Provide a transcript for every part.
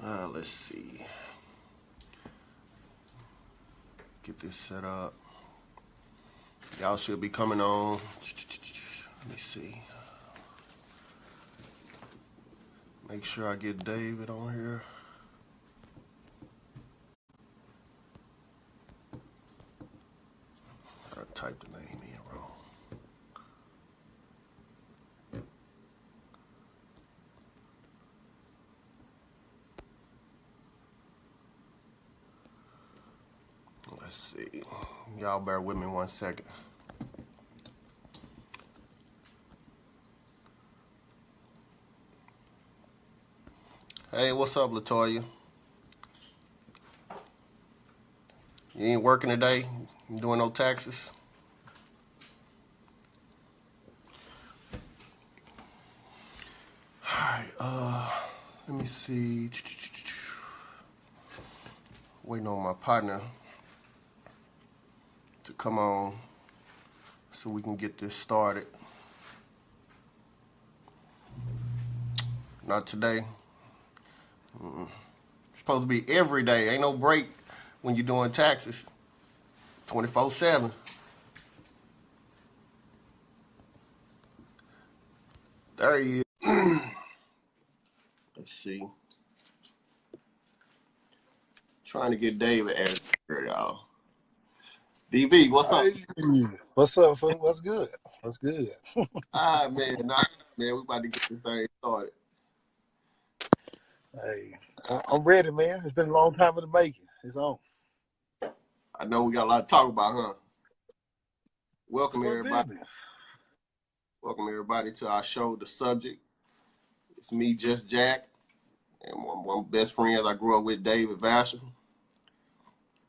Let's see. Get this set up. Y'all should be coming on. Let me see. Make sure I get David on here. I typed the name in wrong. Let's see. Y'all bear with me 1 second. Hey, what's up, Latoya? You ain't working today? You doing no taxes? Alright, let me see. Waiting on my partner to come on so we can get this started. Not today. It's supposed to be every day. Ain't no break when you're doing taxes. 24/7. There he is. Let's see. Trying to get David added here, y'all. DV, what's up? Hey, what's up, folks? What's good? What's good? Man, we about to get this thing started. Hey, I'm ready, man. It's been a long time in the making. It's on. I know we got a lot to talk about, huh? Welcome everybody. Welcome everybody to our show, The Subject. It's me, Just Jack, and one of my best friends I grew up with, David Vasher.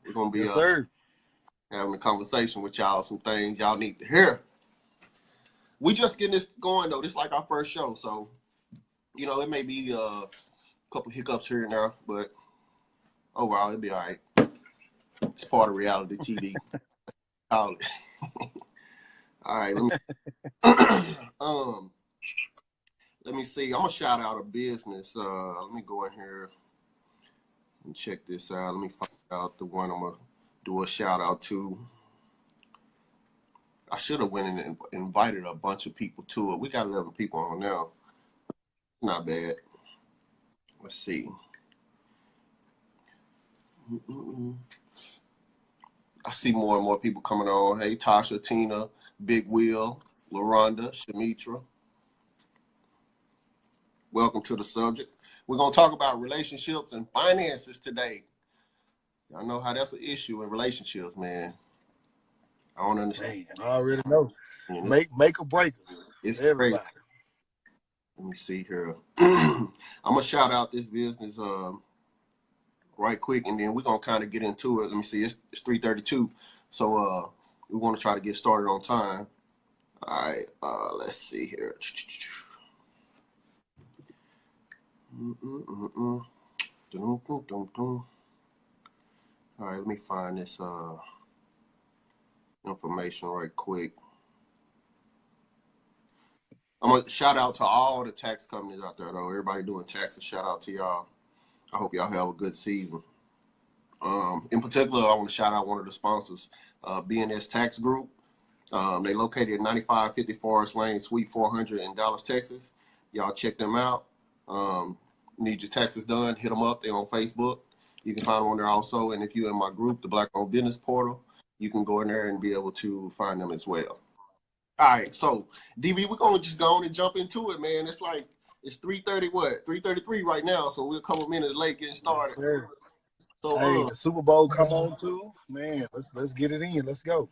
We're gonna be having a conversation with y'all, some things y'all need to hear. We just getting this going though. This is like our first show, so you know it may be a couple hiccups here and there, but overall it'll be all right. It's part of reality TV. Call it. All right, let me see. I'm gonna shout out a business. Let me go in here and check this out. Let me find out the one I'm gonna do a shout out to. I should have went in and invited a bunch of people to it. We got 11 people on now. Not bad. Let's see. I see more and more people coming on. Hey, Tasha, Tina, Big Will, LaRonda, Shamitra. Welcome to The Subject. We're going to talk about relationships and finances today. Y'all know how that's an issue in relationships, man. I don't understand. Man, I already know. Make or break us. It's everybody. Crazy. Let me see here. I'm going to shout out this business right quick, and then we're going to kind of get into it. Let me see. It's 3:32, so we want to try to get started on time. All right, let's see here. All right, let me find this information right quick. I'm gonna shout out to all the tax companies out there, though. Everybody doing taxes. Shout out to y'all. I hope y'all have a good season. In particular, I want to shout out one of the sponsors, BNS Tax Group. They located at 9550 Forest Lane, Suite 400 in Dallas, Texas. Y'all check them out. Need your taxes done, hit them up. They're on Facebook. You can find them on there also. And if you're in my group, the Black-Owned Business Portal, you can go in there and be able to find them as well. All right, so DV, we're gonna just go on and jump into it, man. It's 3:30, 3:33 right now, so we're a couple minutes late getting started. Yes, so hey, the Super Bowl come on too, man. Let's get it in. Let's go.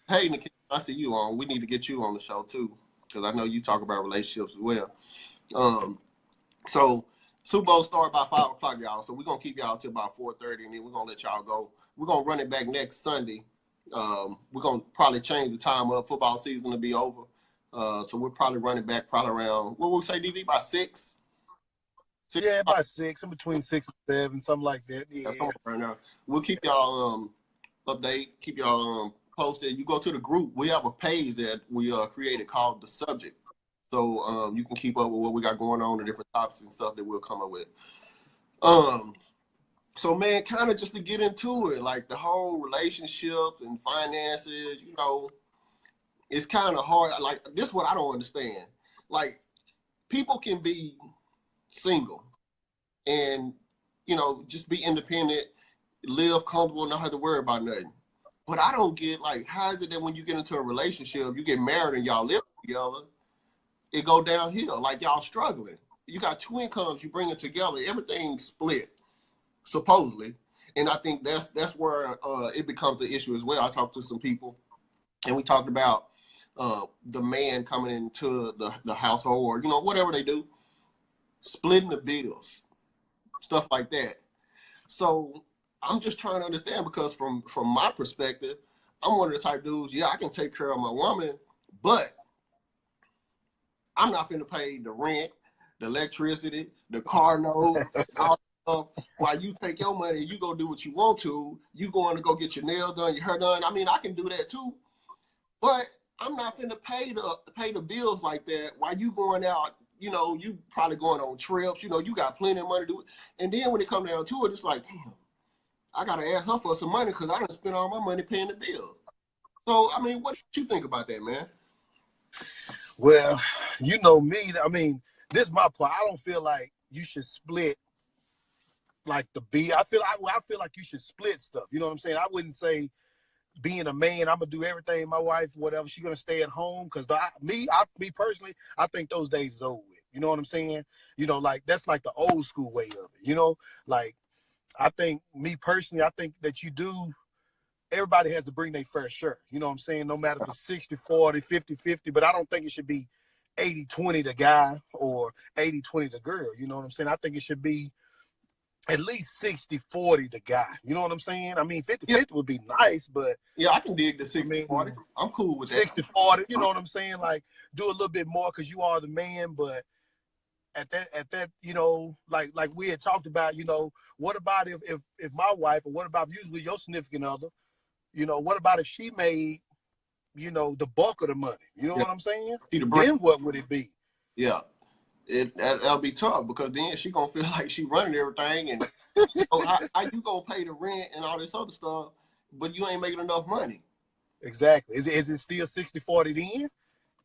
Hey, Nikita, I see you on. We need to get you on the show too, because I know you talk about relationships as well. So Super Bowl start by 5 o'clock, y'all. So we're gonna keep y'all till about 4:30, and then we're gonna let y'all go. We're gonna run it back next Sunday. We're gonna probably change the time up. Football season to be over. So we'll probably run it back probably around, what will we say, DV, by 6? Yeah, by 6, in between 6 and 7, something like that. Yeah. Right now. We'll keep y'all update, keep y'all posted. You go to the group. We have a page that we created called The Subject. So you can keep up with what we got going on, the different topics and stuff that we'll come up with. Um, so man, kind of just to get into it, like the whole relationships and finances, you know, it's kind of hard. Like this, is what I don't understand. Like people can be single and you know just be independent, live comfortable, not have to worry about nothing. But I don't get like how is it that when you get into a relationship, you get married and y'all live together, it go downhill. Like y'all struggling. You got two incomes, you bring it together, everything's split supposedly, and I think that's where it becomes an issue as well. I talked to some people, and we talked about the man coming into the household, or you know whatever they do, splitting the bills, stuff like that. So I'm just trying to understand because from my perspective, I'm one of the type of dudes. Yeah, I can take care of my woman, but I'm not finna pay the rent, the electricity, the car note, all that stuff. While you take your money, you go do what you want to. You going to go get your nails done, your hair done. I mean, I can do that too, but I'm not finna pay the bills like that. While you going out, you know, you probably going on trips. You know, you got plenty of money to do it. And then when it comes down to it, it's like, damn, I gotta ask her for some money because I done spent all my money paying the bill. So, I mean, what you think about that, man? Well, you know me. I mean, this is my point. I don't feel like you should split like the B. I feel like you should split stuff. You know what I'm saying? I wouldn't say being a man, I'm gonna do everything. My wife, whatever, she's gonna stay at home because me personally, I think those days is over with. You know what I'm saying? You know, like that's like the old school way of it. You know, like I think me personally, I think that you do. Everybody has to bring their fair share. You know what I'm saying? No matter if it's 60-40, 50-50, but I don't think it should be 80-20 the guy or 80-20 the girl. You know what I'm saying? I think it should be at least 60-40 the guy. You know what I'm saying? I mean, 50-50 Yeah, would be nice, but yeah, I can dig the I 60 mean, 40. I'm cool with that. 60-40, you know what I'm saying? Like do a little bit more because you are the man, but at that, you know, like we had talked about, you know, what about if my wife, or what about usually your significant other, you know, what about if she made, you know, the bulk of the money? You know Yeah, what I'm saying? see the break. Then what would it be? Yeah, that'll be tough because then she gonna feel like she running everything, and so how you gonna pay the rent and all this other stuff, but you ain't making enough money? Exactly. Is it still 60-40 then?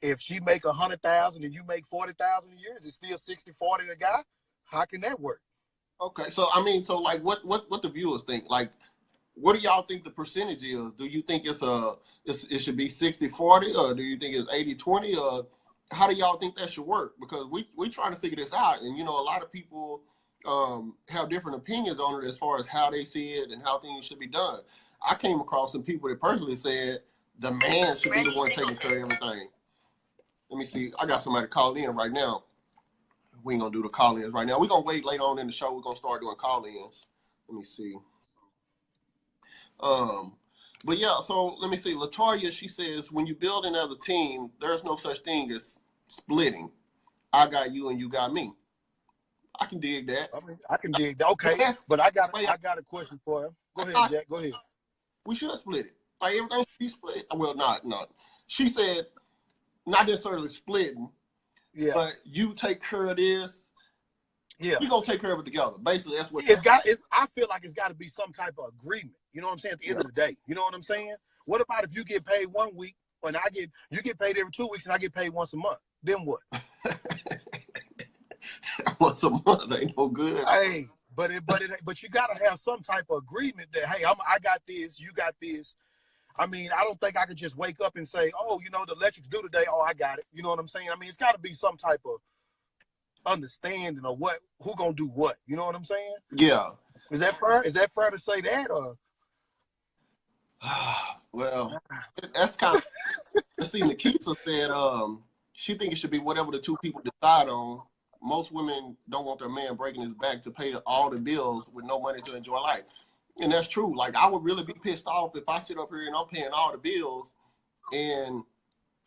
If she make 100,000 and you make 40,000 a year, is it still 60-40 the guy? How can that work? Okay, so I mean, so like, what the viewers think? Like, what do y'all think the percentage is? Do you think it should be 60-40, or do you think it's 80-20, or how do y'all think that should work? Because we trying to figure this out, and you know, a lot of people have different opinions on it as far as how they see it and how things should be done. I came across some people that personally said the man should be the one taking care of everything. Let me see. I got somebody calling in right now. We ain't gonna do the call-ins right now. We're gonna wait later on in the show. We're gonna start doing call-ins. Let me see. Um, but yeah, so let me see. Latoya, she says, when you building as a team, there's no such thing as splitting. I got you and you got me. I can dig that. I mean, I can dig that. Okay, but I got a question for him. Go ahead, Jack. Go ahead. We should split it. Like everything should be split. Well, not. She said not necessarily splitting, Yeah, but you take care of this. yeah. We gonna take care of it together. Basically, that's what. I feel like it's got to be some type of agreement. You know what I'm saying? At the end of the day, you know what I'm saying? What about if you get paid 1 week and you get paid every 2 weeks and I get paid once a month? Then what? Once a month ain't no good. Hey, but you got to have some type of agreement that hey, I got this, you got this. I mean, I don't think I could just wake up and say, oh, you know, the electric's due today. Oh, I got it. You know what I'm saying? I mean, it's got to be some type of understanding of who gonna do what. You know what I'm saying? Yeah. Is that fair? Is that fair to say that? Or well, that's kind of. Let's see. Nikita said she think it should be whatever the two people decide on. Most women don't want their man breaking his back to pay all the bills with no money to enjoy life, and that's true. Like I would really be pissed off if I sit up here and I'm paying all the bills and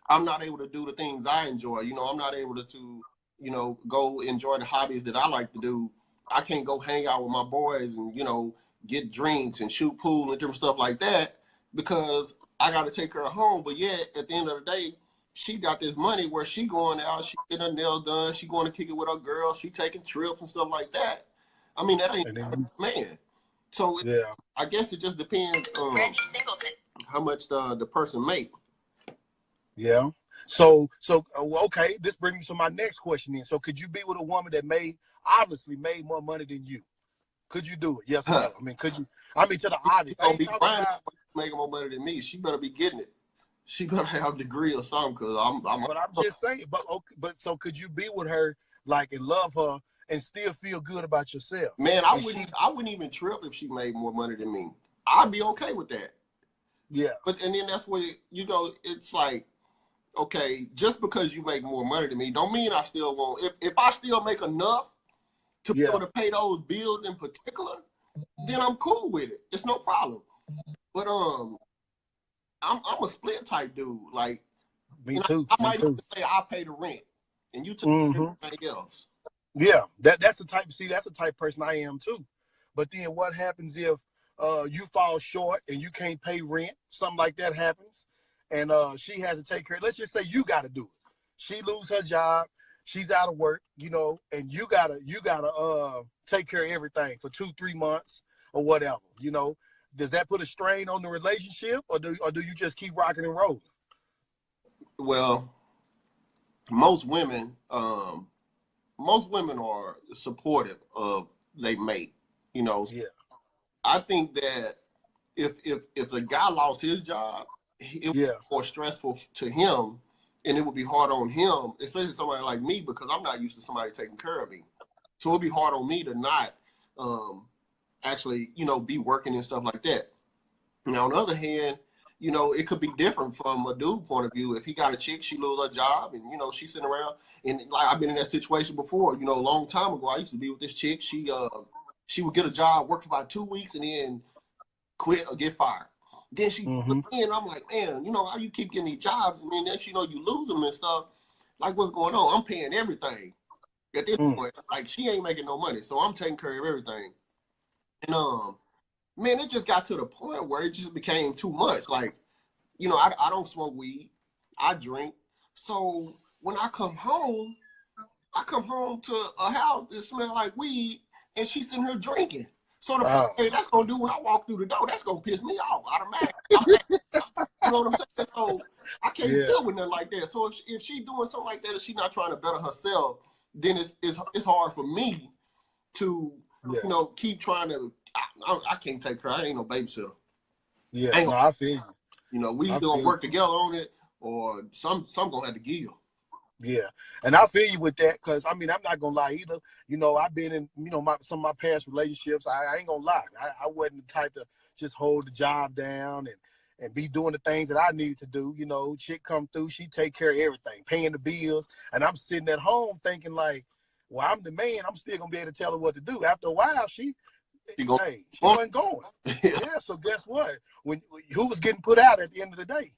I'm not able to do the things I enjoy. You know, I'm not able to you know, go enjoy the hobbies that I like to do. I can't go hang out with my boys and, you know, get drinks and shoot pool and different stuff like that because I got to take her home. But yet, at the end of the day, she got this money where she going out, she getting her nails done, she going to kick it with her girls, she taking trips and stuff like that. I mean, that ain't And then, man. So yeah, I guess it just depends on how much the person make. yeah. So okay, this brings me to my next question then. So could you be with a woman that obviously made more money than you? Could you do it? Yes or no? I mean, could you? I mean, to the obvious. I Gonna ain't be talking grinding, about. making more money than me. She better be getting it. She better have a degree or something. Cause But I'm just saying. But okay, but so could you be with her like and love her and still feel good about yourself? Man, And I wouldn't even trip if she made more money than me. I'd be okay with that. Yeah. But and then that's where you go. It's like, okay, just because you make more money than me, don't mean I still won't. If I still make enough to be able to pay those bills in particular, then I'm cool with it. It's no problem. But I'm a split type dude. Like, Me too. I Me might too. even say I pay the rent and you take everything else. Yeah, that's the type. See, that's the type of person I am too. But then what happens if you fall short and you can't pay rent? Something like that happens, and she has to take care. Let's just say you got to do it. She lose her job. She's out of work, and you gotta take care of everything for 2-3 months or whatever. Does that put a strain on the relationship, or do you just keep rocking and rolling? Well, most women are supportive of they mate. Yeah. I think that if the guy lost his job, it would be more stressful to him, and it would be hard on him, especially somebody like me, because I'm not used to somebody taking care of me. So it'd be hard on me to not actually, be working and stuff like that. Now, on the other hand, it could be different from a dude point of view. If he got a chick, she lose her job, and she's sitting around. And like I've been in that situation before. A long time ago, I used to be with this chick. She would get a job, work for about 2 weeks, and then quit or get fired. Then she and I'm like, man, how you keep getting these jobs, and then next you lose them and stuff. Like, what's going on? I'm paying everything at this point. Like, she ain't making no money, so I'm taking care of everything. And man, it just got to the point where it just became too much. Like, I don't smoke weed, I drink. So when I come home to a house that smells like weed, and she's sitting here drinking. So the first thing that's gonna do when I walk through the door, that's gonna piss me off automatically. You know what I'm saying? So I can't deal with nothing like that. So if she doing something like that, and she's not trying to better herself, then it's hard for me to keep trying to. I can't take her. I ain't no babysitter. Yeah, I feel you. We either gonna work together on it, or some gonna have to give. Yeah, and I feel you with that, because I'm not gonna lie either. I've been in some of my past relationships. I ain't gonna lie. I wasn't the type to just hold the job down and be doing the things that I needed to do. Chick come through, she take care of everything, paying the bills, and I'm sitting at home thinking like, well, I'm the man. I'm still gonna be able to tell her what to do. After a while, she wasn't going. Yeah. So guess what? Who was getting put out at the end of the day?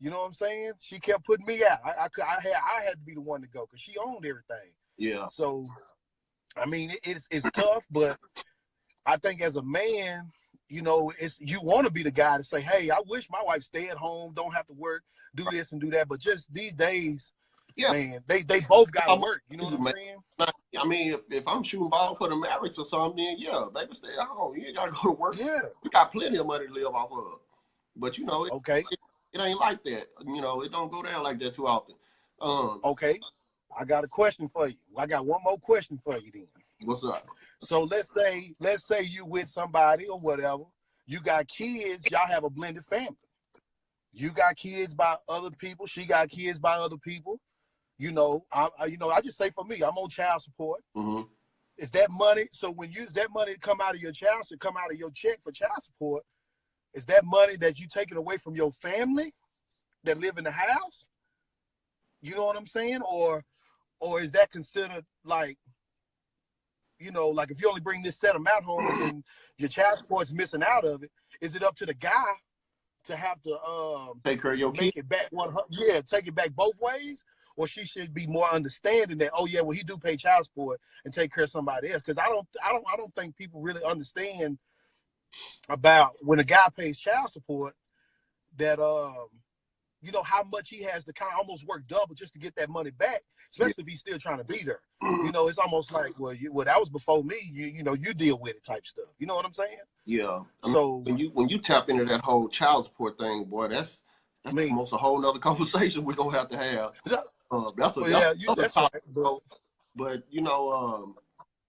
You know what I'm saying? She kept putting me out. I had to be the one to go because she owned everything. Yeah. So, it's tough, but I think as a man, you want to be the guy to say, hey, I wish my wife stay at home, don't have to work, do this and do that. But just these days, man, they both got to work. You know what I'm saying? I mean, if I'm shooting ball for the Mavericks or something, then yeah, baby, stay at home. You ain't got to go to work. Yeah. We got plenty of money to live off of. But, okay. It ain't like that. It don't go down like that too often. Okay. I got a question for you. I got one more question for you then. What's up? So let's say you with somebody or whatever. You got kids. Y'all have a blended family. You got kids by other people. She got kids by other people. I just say for me, I'm on child support. Mm-hmm. Is that money? So when that money come out of your come out of your check for child support, is that money that you taking away from your family that live in the house? You know what I'm saying? Or is that considered like, like if you only bring this set amount home and then your child support's missing out of it, is it up to the guy to have to take care of your make it back 100? Yeah, take it back both ways? Or she should be more understanding that, oh yeah, well, he do pay child support and take care of somebody else. Because I don't think people really understand about when a guy pays child support that you know, how much he has to kind of almost work double just to get that money back, especially if he's still trying to beat her. You know, it's almost like, well, that was before me. You know, you deal with it type stuff. You know what I'm saying? Yeah. So when you tap into that whole child support thing, boy, that's almost a whole nother conversation we're gonna have to have. That's right. But you know,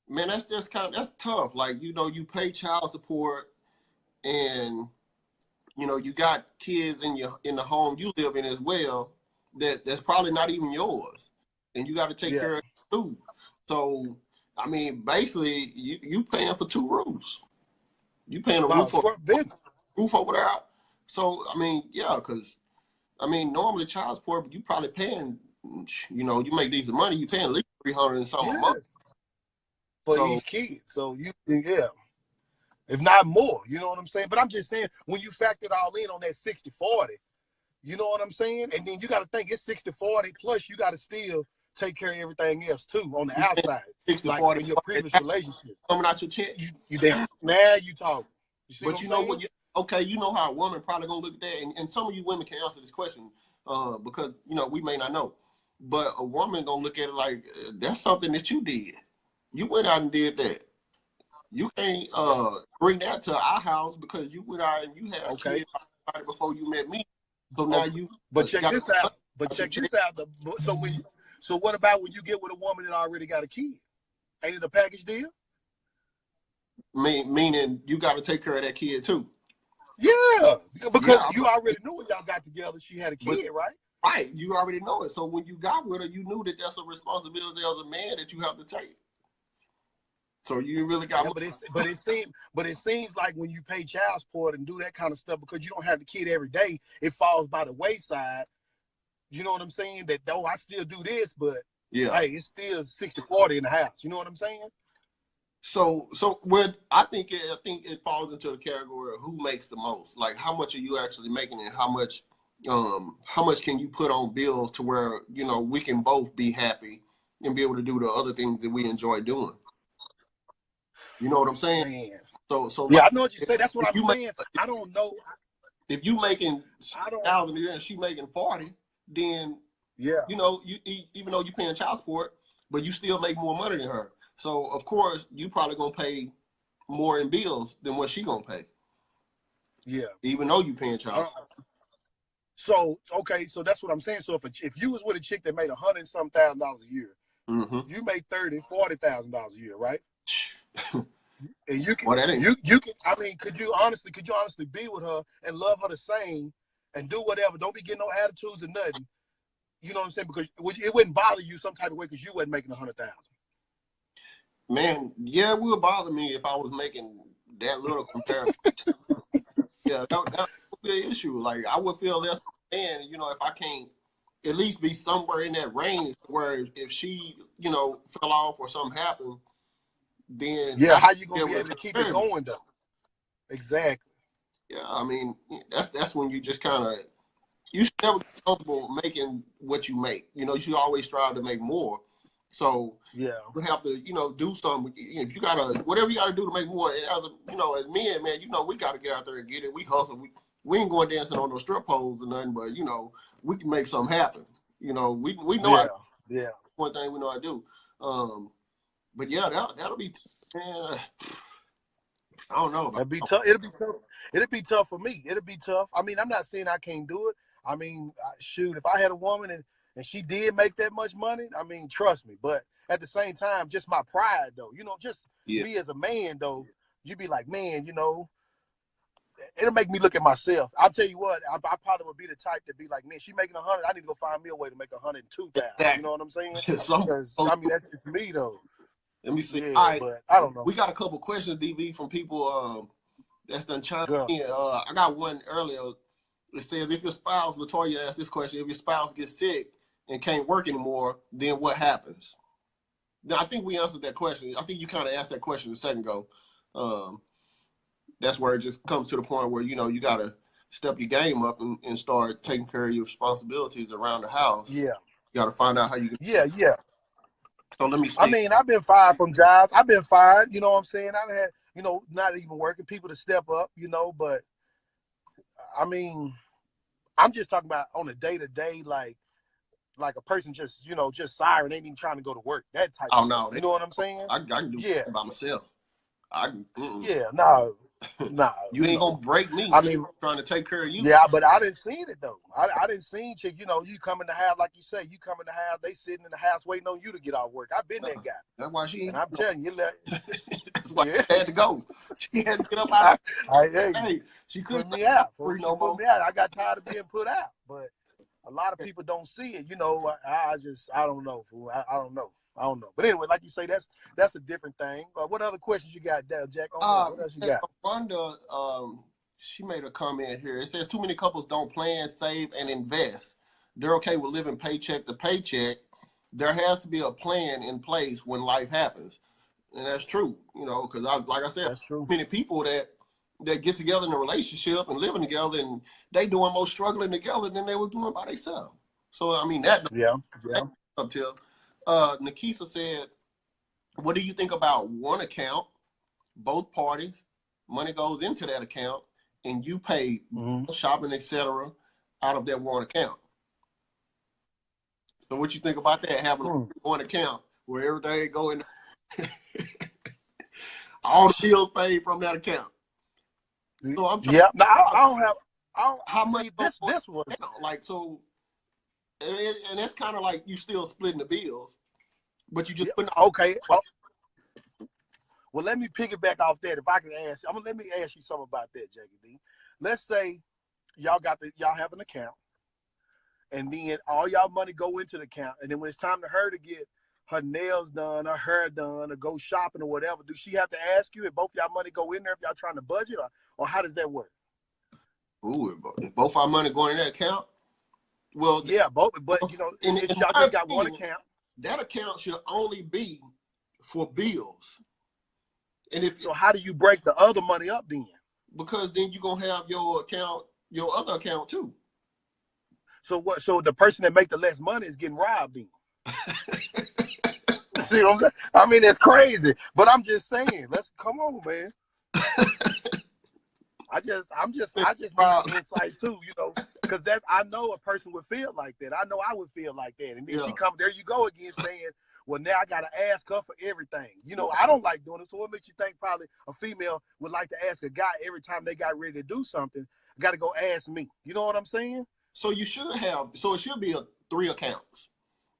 man, that's just that's tough. Like, you know, you pay child support, and you know, you got kids in the home you live in as well that's probably not even yours, and you got to take care of it too. So, I mean, basically, you paying for two roofs. You paying a roof over there. So, I mean, yeah, because I mean, normally child support, you probably paying. You know, you make decent money, you paying at least $300 and something a month for each kid. So if not more, you know what I'm saying? But I'm just saying, when you factor it all in on that 60-40, you know what I'm saying? And then you got to think it's 60-40 plus you got to still take care of everything else too on the outside. 60-40 like in your previous relationship. Coming out your check. You damn, now you talking. You see but what you I'm know saying? what? Okay, you know how a woman probably gonna look at that, and some of you women can answer this question because you know we may not know, but a woman gonna look at it like that's something that you did. You went out and did that. You can't bring that to our house because you went out and you had a kid before you met me. So now you. But check this out. So what about when you get with a woman that already got a kid? Ain't it a package deal? Meaning you got to take care of that kid too. Yeah, because you already knew when y'all got together she had a kid, right? Right, you already know it. So when you got with her, you knew that that's a responsibility as a man that you have to take. So you really got. Yeah, but it seems like when you pay child support and do that kind of stuff because you don't have the kid every day, it falls by the wayside. You know what I'm saying? That though I still do this, but hey, it's still 60-40 in the house. You know what I'm saying? So when I think it falls into the category of who makes the most. Like, how much are you actually making, and how much can you put on bills to where, you know, we can both be happy and be able to do the other things that we enjoy doing. You know what I'm saying? Man. So yeah, I know what you say. That's what I'm saying. I don't know. If you making $1,000 a year and she making 40, then you know, you even though you're paying child support, but you still make more money than her. So of course you probably gonna pay more in bills than what she gonna pay. Yeah. Even though you paying child support. So okay, so that's what I'm saying. So if you was with a chick that made $100,000 a year, you make $30,000-$40,000 a year, right? And you can, you can. I mean, could you honestly be with her and love her the same and do whatever? Don't be getting no attitudes or nothing. You know what I'm saying? Because it wouldn't bother you some type of way because you wasn't making $100,000. Man, yeah, it would bother me if I was making that little comparison. Yeah, that would be an issue. Like, I would feel less man, you know, if I can't at least be somewhere in that range where if she, you know, fell off or something happened, then how you gonna be able to keep it going though? Exactly. Yeah, I mean, that's when you just kind of, you should never get comfortable making what you make. You know, you should always strive to make more. So you have to, you know, do something. If you gotta, whatever you gotta do to make more. As you know, as men, man, you know, we gotta get out there and get it. We hustle. We ain't going dancing on no strip poles or nothing, but you know, we can make something happen. You know, we know. One thing we know how to do. But yeah, that'll be. Man, I don't know. It'll be tough. It'll be tough for me. It'll be tough. I mean, I'm not saying I can't do it. I mean, shoot, if I had a woman and she did make that much money, I mean, trust me. But at the same time, just my pride, though. You know, just me as a man, though. You be like, man, you know, it'll make me look at myself. I'll tell you what, I probably would be the type to be like, man, she making 100. I need to go find me a way to make 102,000. You know what I'm saying? Because I mean, that's just me, though. Let me see. Yeah, all right, but I don't know. We got a couple questions, DV, from people that's done chimed in. I got one earlier. It says, if your spouse, Latoya asked this question, if your spouse gets sick and can't work anymore, then what happens? Now, I think we answered that question. I think you kind of asked that question a second ago. That's where it just comes to the point where, you know, you got to step your game up and start taking care of your responsibilities around the house. Yeah. You got to find out how you can. Yeah. So let me see. I mean, I've been fired from jobs. I've been fired, you know what I'm saying? I've had, you know, not even working, people to step up, you know, but I mean, I'm just talking about on a day-to-day, like a person just, just siren, ain't even trying to go to work. That type of stuff. No, You know what I'm saying? I can do it by myself. Yeah, no. You ain't gonna break me. I mean, trying to take care of you. Yeah, but I didn't see it though. I didn't see chick. You come in the house, like you say, you come in the house, they sitting in the house waiting on you to get off work. I've been that guy. That's why she. And I'm telling you, that's why she had to go. She had to get up out. Hey, she couldn't put me out. She put me out. I got tired of being put out, but a lot of people don't see it. I don't know. I don't know. I don't know. But anyway, like you say, that's a different thing. What other questions you got there, Jack? What else you got? Wanda, she made a comment here. It says too many couples don't plan, save, and invest. They're okay with living paycheck to paycheck. There has to be a plan in place when life happens. And that's true, because like I said, that's true. Many people that get together in a relationship and living together, and they doing more struggling together than they were doing by themselves. So, I mean, yeah. Up till Nikisa said, what do you think about one account, both parties, money goes into that account, and you pay shopping, etc., out of that one account? So what you think about that, having one account where everything go in, all the bills paid from that account? So I'm trying no, I don't how much this was like, so, and that's kind of like you still splitting the bills, but you just putting okay. Well, let me piggyback off that. If I can ask, let me ask you something about that, JD. Let's say y'all have an account, and then all y'all money go into the account, and then when it's time for her to get her nails done, her hair done, or go shopping or whatever, do she have to ask you if both y'all money go in there if y'all trying to budget, or how does that work? Ooh, if both our money going in that account? Well, yeah, both, but y'all just got one account. That account should only be for bills. And so how do you break the other money up then? Because then you're gonna have your other account too. So what? So the person that make the less money is getting robbed then. See what I'm saying? I mean, it's crazy, but I'm just saying. Let's come on, man. I just need some insight too, because I know a person would feel like that. I know I would feel like that, and then she come there. You go again saying, well, now I got to ask her for everything. I don't like doing it. So what makes you think probably a female would like to ask a guy every time they got ready to do something? Got to go ask me. You know what I'm saying? So it should be 3 accounts.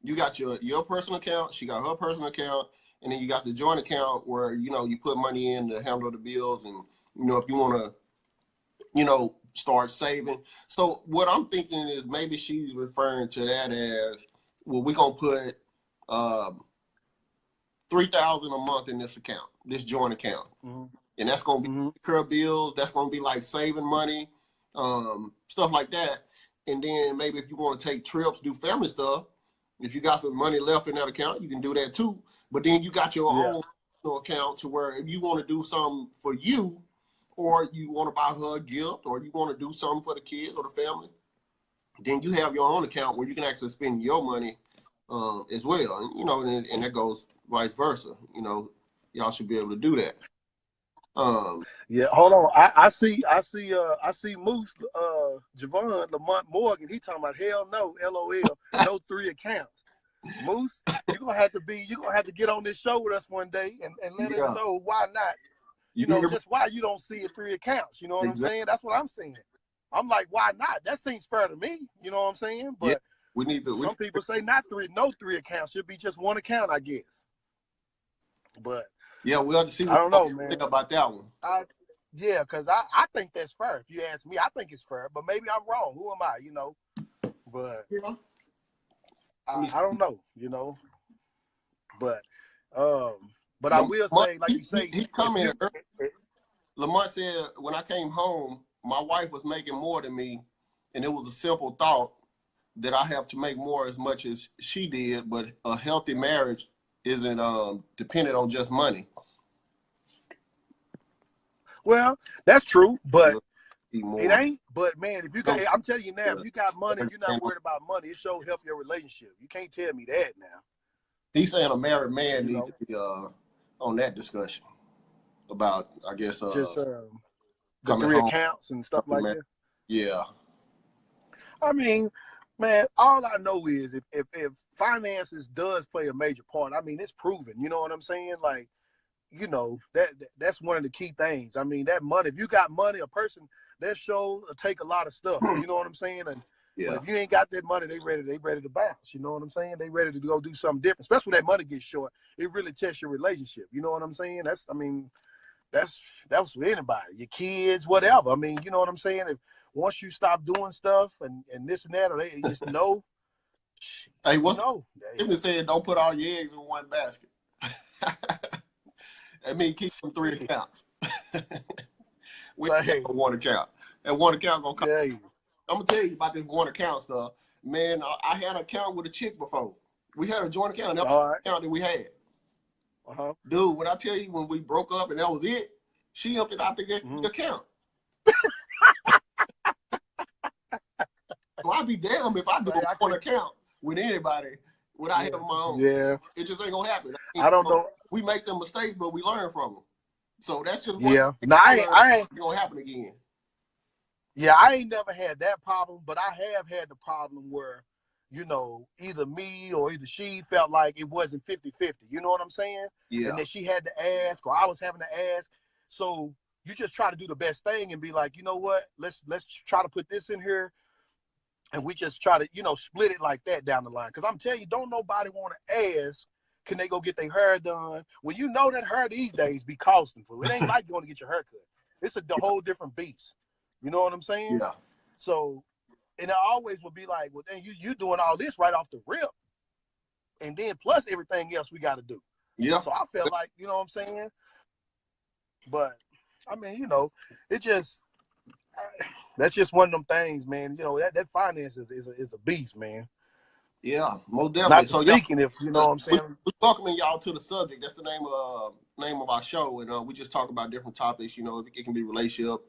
You got your personal account, she got her personal account, and then you got the joint account where, you put money in to handle the bills, and, if you want to, start saving. So what I'm thinking is maybe she's referring to that as, well, we're going to put $3,000 a month in this account, this joint account. And that's going to be curb bills. That's going to be like saving money, stuff like that. And then maybe if you want to take trips, do family stuff, if you got some money left in that account, you can do that too. But then you got your own account to where if you want to do something for you, or you want to buy her a gift, or you want to do something for the kids or the family, then you have your own account where you can actually spend your money as well. And that goes vice versa. Y'all should be able to do that. Yeah, hold on. I see Moose, Javon Lamont Morgan. He talking about hell no, LOL, no 3 accounts. Moose, you're gonna have to get on this show with us one day and let us know why not. Just why you don't see it 3 accounts. You know what I'm saying? That's what I'm saying. I'm like, why not? That seems fair to me. You know what I'm saying? But we need to. Some people say no 3 accounts. Should be just 1 account, I guess. But yeah, we'll have to see. I don't know, man. Think about that one. Yeah, because I think that's fair. If you ask me, I think it's fair. But maybe I'm wrong. Who am I? But I don't know. But I will say, like you say, he commented. Lamont said, when I came home, my wife was making more than me, and it was a simple thought that I have to make more as much as she did. But a healthy marriage isn't dependent on just money. Well, that's true, but it ain't. But man, if you got, I'm telling you now, if you got money, you're not worried about money. It sure help your relationship. You can't tell me that now. He's saying a married man needs to be on that discussion about, I guess, just the 3 accounts and stuff like that. Yeah. I mean, man, all I know is if finances does play a major part, I mean, it's proven. You know what I'm saying? Like, you know, that's one of the key things. I mean, that money, if you got money, a person, that show will take a lot of stuff. You know what I'm saying? And Yeah. but if you ain't got that money, they ready to bounce. You know what I'm saying? They ready to go do something different. Especially when that money gets short, it really tests your relationship. You know what I'm saying? That's with anybody, your kids, whatever. I mean, you know what I'm saying? If once you stop doing stuff and this and that, or they just know, Hey, you what's know, even saying? Don't put all your eggs in one basket. I mean, keep them 3 accounts. We so, have one account. And one account gonna come. yeah. I'm gonna tell you about this one account stuff. Man, I had an account with a chick before. We had a joint account. That was the account that we had. Dude, when I tell you, when we broke up and that was it, she emptied out the account. So I'd be damned if I do one account with anybody without having my own. Yeah. It just ain't gonna happen. I don't know. We make them mistakes, but we learn from them. So that's just one. No, I ain't gonna happen again. Yeah, I ain't never had that problem, but I have had the problem where, you know, either me or either she felt like it wasn't 50-50. You know what I'm saying? Yeah. And that she had to ask, or I was having to ask. So you just try to do the best thing and be like, you know what? Let's try to put this in here, and we just try to, you know, split it like that down the line. Because I'm telling you, don't nobody want to ask, can they go get their hair done? Well, you know that hair these days be costing for it. It ain't like going to get your hair cut. It's a whole different beast. You know what I'm saying? Yeah. So, and I always would be like, well, then you doing all this right off the rip, and then plus everything else we got to do. Yeah. So I felt like, you know what I'm saying? But I mean, you know, it just that's just one of them things, man. You know, that finance is a beast, man. Yeah, most definitely. So speaking, if you know what I'm saying, we're welcoming y'all to the subject. That's the name of our show, and we just talk about different topics. You know, it can be relationship,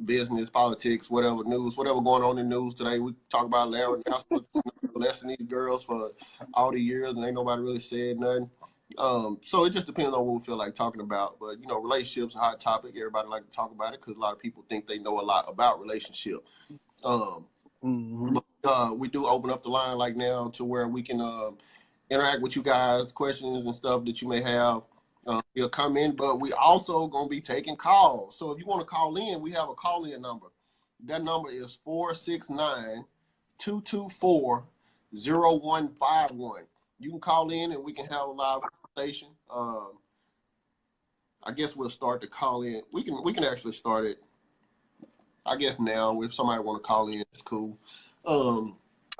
business, politics, whatever news, whatever going on in the news today. We talk about Larry molesting these girls for all the years, and ain't nobody really said nothing. So it just depends on what we feel like talking about. But you know, relationships are a hot topic. Everybody like to talk about it because a lot of people think they know a lot about relationship. We do open up the line like now to where we can interact with you guys, questions and stuff that you may have. You'll come in, but we also gonna be taking calls. So if you want to call in, we have a call-in number. That number is 469-224-0151. You can call in and we can have a live conversation. I guess we'll start the call in. We can actually start it. I guess now, if somebody want to call in, it's cool.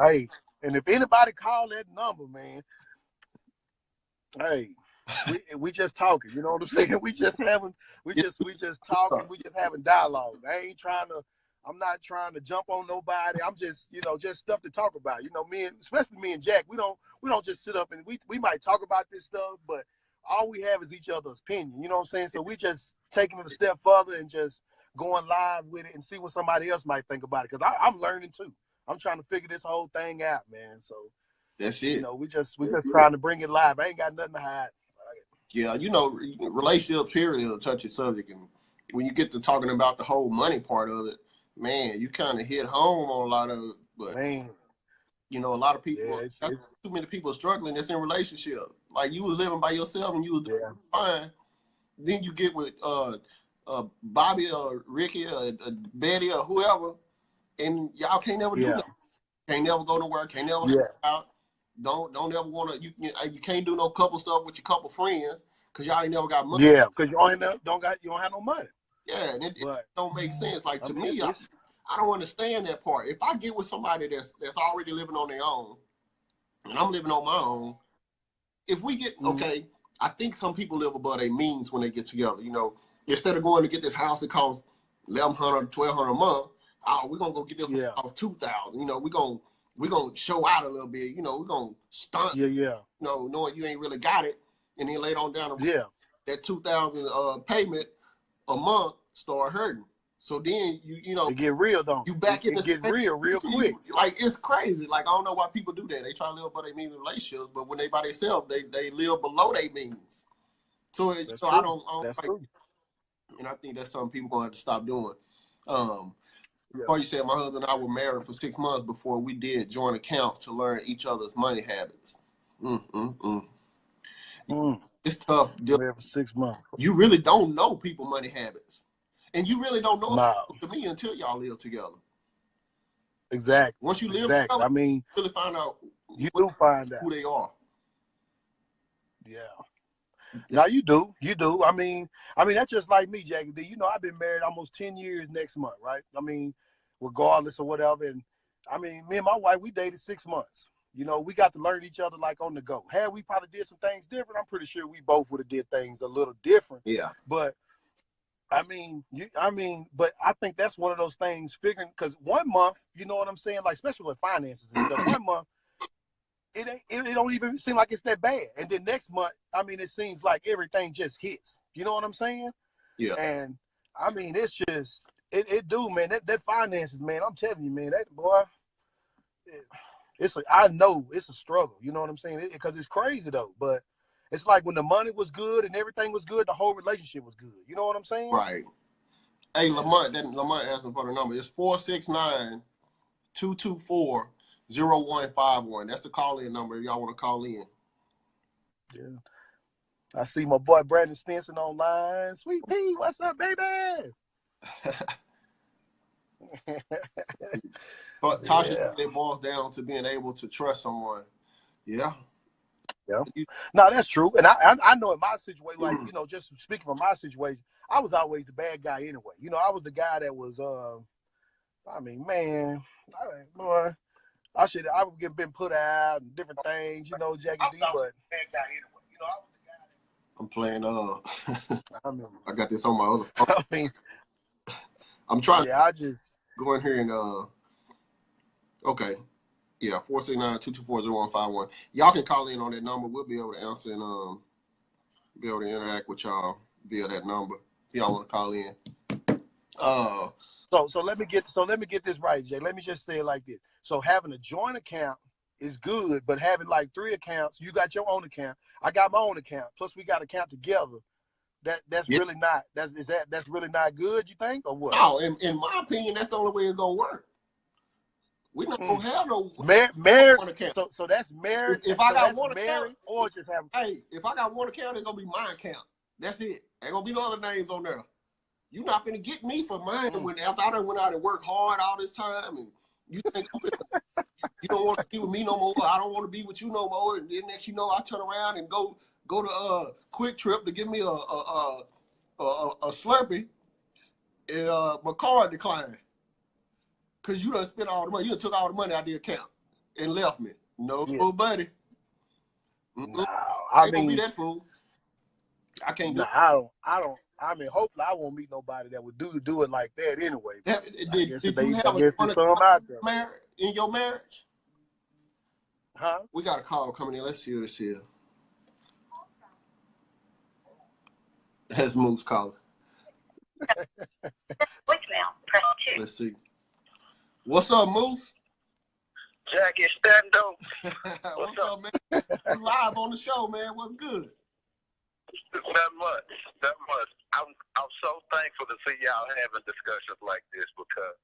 Hey, and if anybody call that number, man, hey, we just talking. You know what I'm saying? We just talking. We just having dialogue. I'm not trying to jump on nobody. I'm just, you know, just stuff to talk about. You know, especially me and Jack, we don't just sit up and we might talk about this stuff, but all we have is each other's opinion. You know what I'm saying? So we just taking it a step further and just going live with it and see what somebody else might think about it. Because I'm learning too. I'm trying to figure this whole thing out, man. So that's it. You know, we just trying to bring it live. I ain't got nothing to hide. Yeah, you know, relationship period is a touchy subject, and when you get to talking about the whole money part of it, man, you kind of hit home on a lot of it. But man, you know, a lot of people, it's too many people struggling that's in relationship. Like you was living by yourself and you was doing fine. Then you get with Bobby or Ricky or Betty or whoever, and y'all can't never do that. Can't never go to work. Can't never hang out. Don't ever want to. You can't do no couple stuff with your couple friends because y'all ain't never got money. Yeah, because you don't have no money. Yeah, and it don't make sense. Like to me, I don't understand that part. If I get with somebody that's already living on their own, and I'm living on my own, if we get okay, I think some people live above their means when they get together. You know, instead of going to get this house that costs $1,100, $1,200 a month, we're gonna go get this for $2,000. You know, we're gonna show out a little bit. You know, we're gonna stunt. You know, knowing you ain't really got it, and then later on down the road, that $2,000 payment a month start hurting. So then you know it get real, don't you back in the get real quick. Like it's crazy. Like I don't know why people do that. They try to live by their means in relationships, but when they by themselves, they live below their means. So I don't that's like, true. and I think that's something people gonna have to stop doing. Yeah. Or you said my husband and I were married for 6 months before we did joint accounts to learn each other's money habits. It's tough. Married for 6 months. You really don't know people money habits, and you really don't know No. to me until y'all live together. Exactly. Once you live exactly. together, I mean, you really find out. You do find out who they are. Yeah. Now you do. I mean, that's just like me, Jackie D. You know, I've been married almost 10 years next month, right? I mean, regardless of whatever. And I mean, me and my wife, we dated 6 months. You know, we got to learn each other like on the go. Had we probably did some things different, I'm pretty sure we both would have did things a little different. Yeah. But but I think that's one of those things figuring, because 1 month, you know what I'm saying? Like, especially with finances and stuff, 1 month, it don't even seem like it's that bad. And then next month, I mean, it seems like everything just hits. You know what I'm saying? Yeah. And I mean, it's just, it do, man. That finances, man, I'm telling you, man, that boy, I know it's a struggle. You know what I'm saying? Because it's crazy though. But it's like when the money was good and everything was good, the whole relationship was good. You know what I'm saying? Right. Hey, Lamont asking for the number. It's 469-224-0151. That's the call-in number if y'all want to call in. Yeah. I see my boy Brandon Stinson online. Sweet Pea, what's up, baby? But Tasha, it boils down to being able to trust someone. Yeah. Yeah. No, that's true. And I know in my situation, like, you know, just speaking from my situation, I was always the bad guy anyway. You know, I was the guy that was, I mean, man, boy, I would get been put out and different things, you know, Jackie D, but bad guy anyway. You know, I was the guy that... I'm playing, I got this on my other phone. I mean, I'm trying to go in here and, okay. Yeah, 469-224-0151. Y'all can call in on that number. We'll be able to answer and be able to interact with y'all via that number. If y'all want to call in. So let me get this right, Jay. Let me just say it like this. So having a joint account is good, but having like 3 accounts, you got your own account, I got my own account, plus we got an account together. That's really not that's really not good, you think, or what? No, in my opinion, that's the only way it's gonna work. We not gonna have no married. One account. So that's married. If I got one account, or just have. Hey, if I got one account, it's gonna be my account. That's it. Ain't gonna be no other names on there. You're not finna get me for mine when after I done went out and worked hard all this time, and you think you don't want to be with me no more. I don't want to be with you no more. And then next you know, I turn around and go to Quick Trip to give me a Slurpee, and my card declined. Cause you done spent all the money. You done took all the money out of the account and left me. No, buddy. No, I ain't gonna be that fool. I can't do it. I don't. I mean, hopefully I won't meet nobody that would do it like that anyway. Did you have some out there in your marriage? Huh? We got a call coming in. Let's see who this is. That's Moose calling. Voicemail, press 2. Let's see. What's up, Moose? Jackie Stando. What's up, man? You live on the show, man. What's good? Not much. I'm so thankful to see y'all having discussions like this, because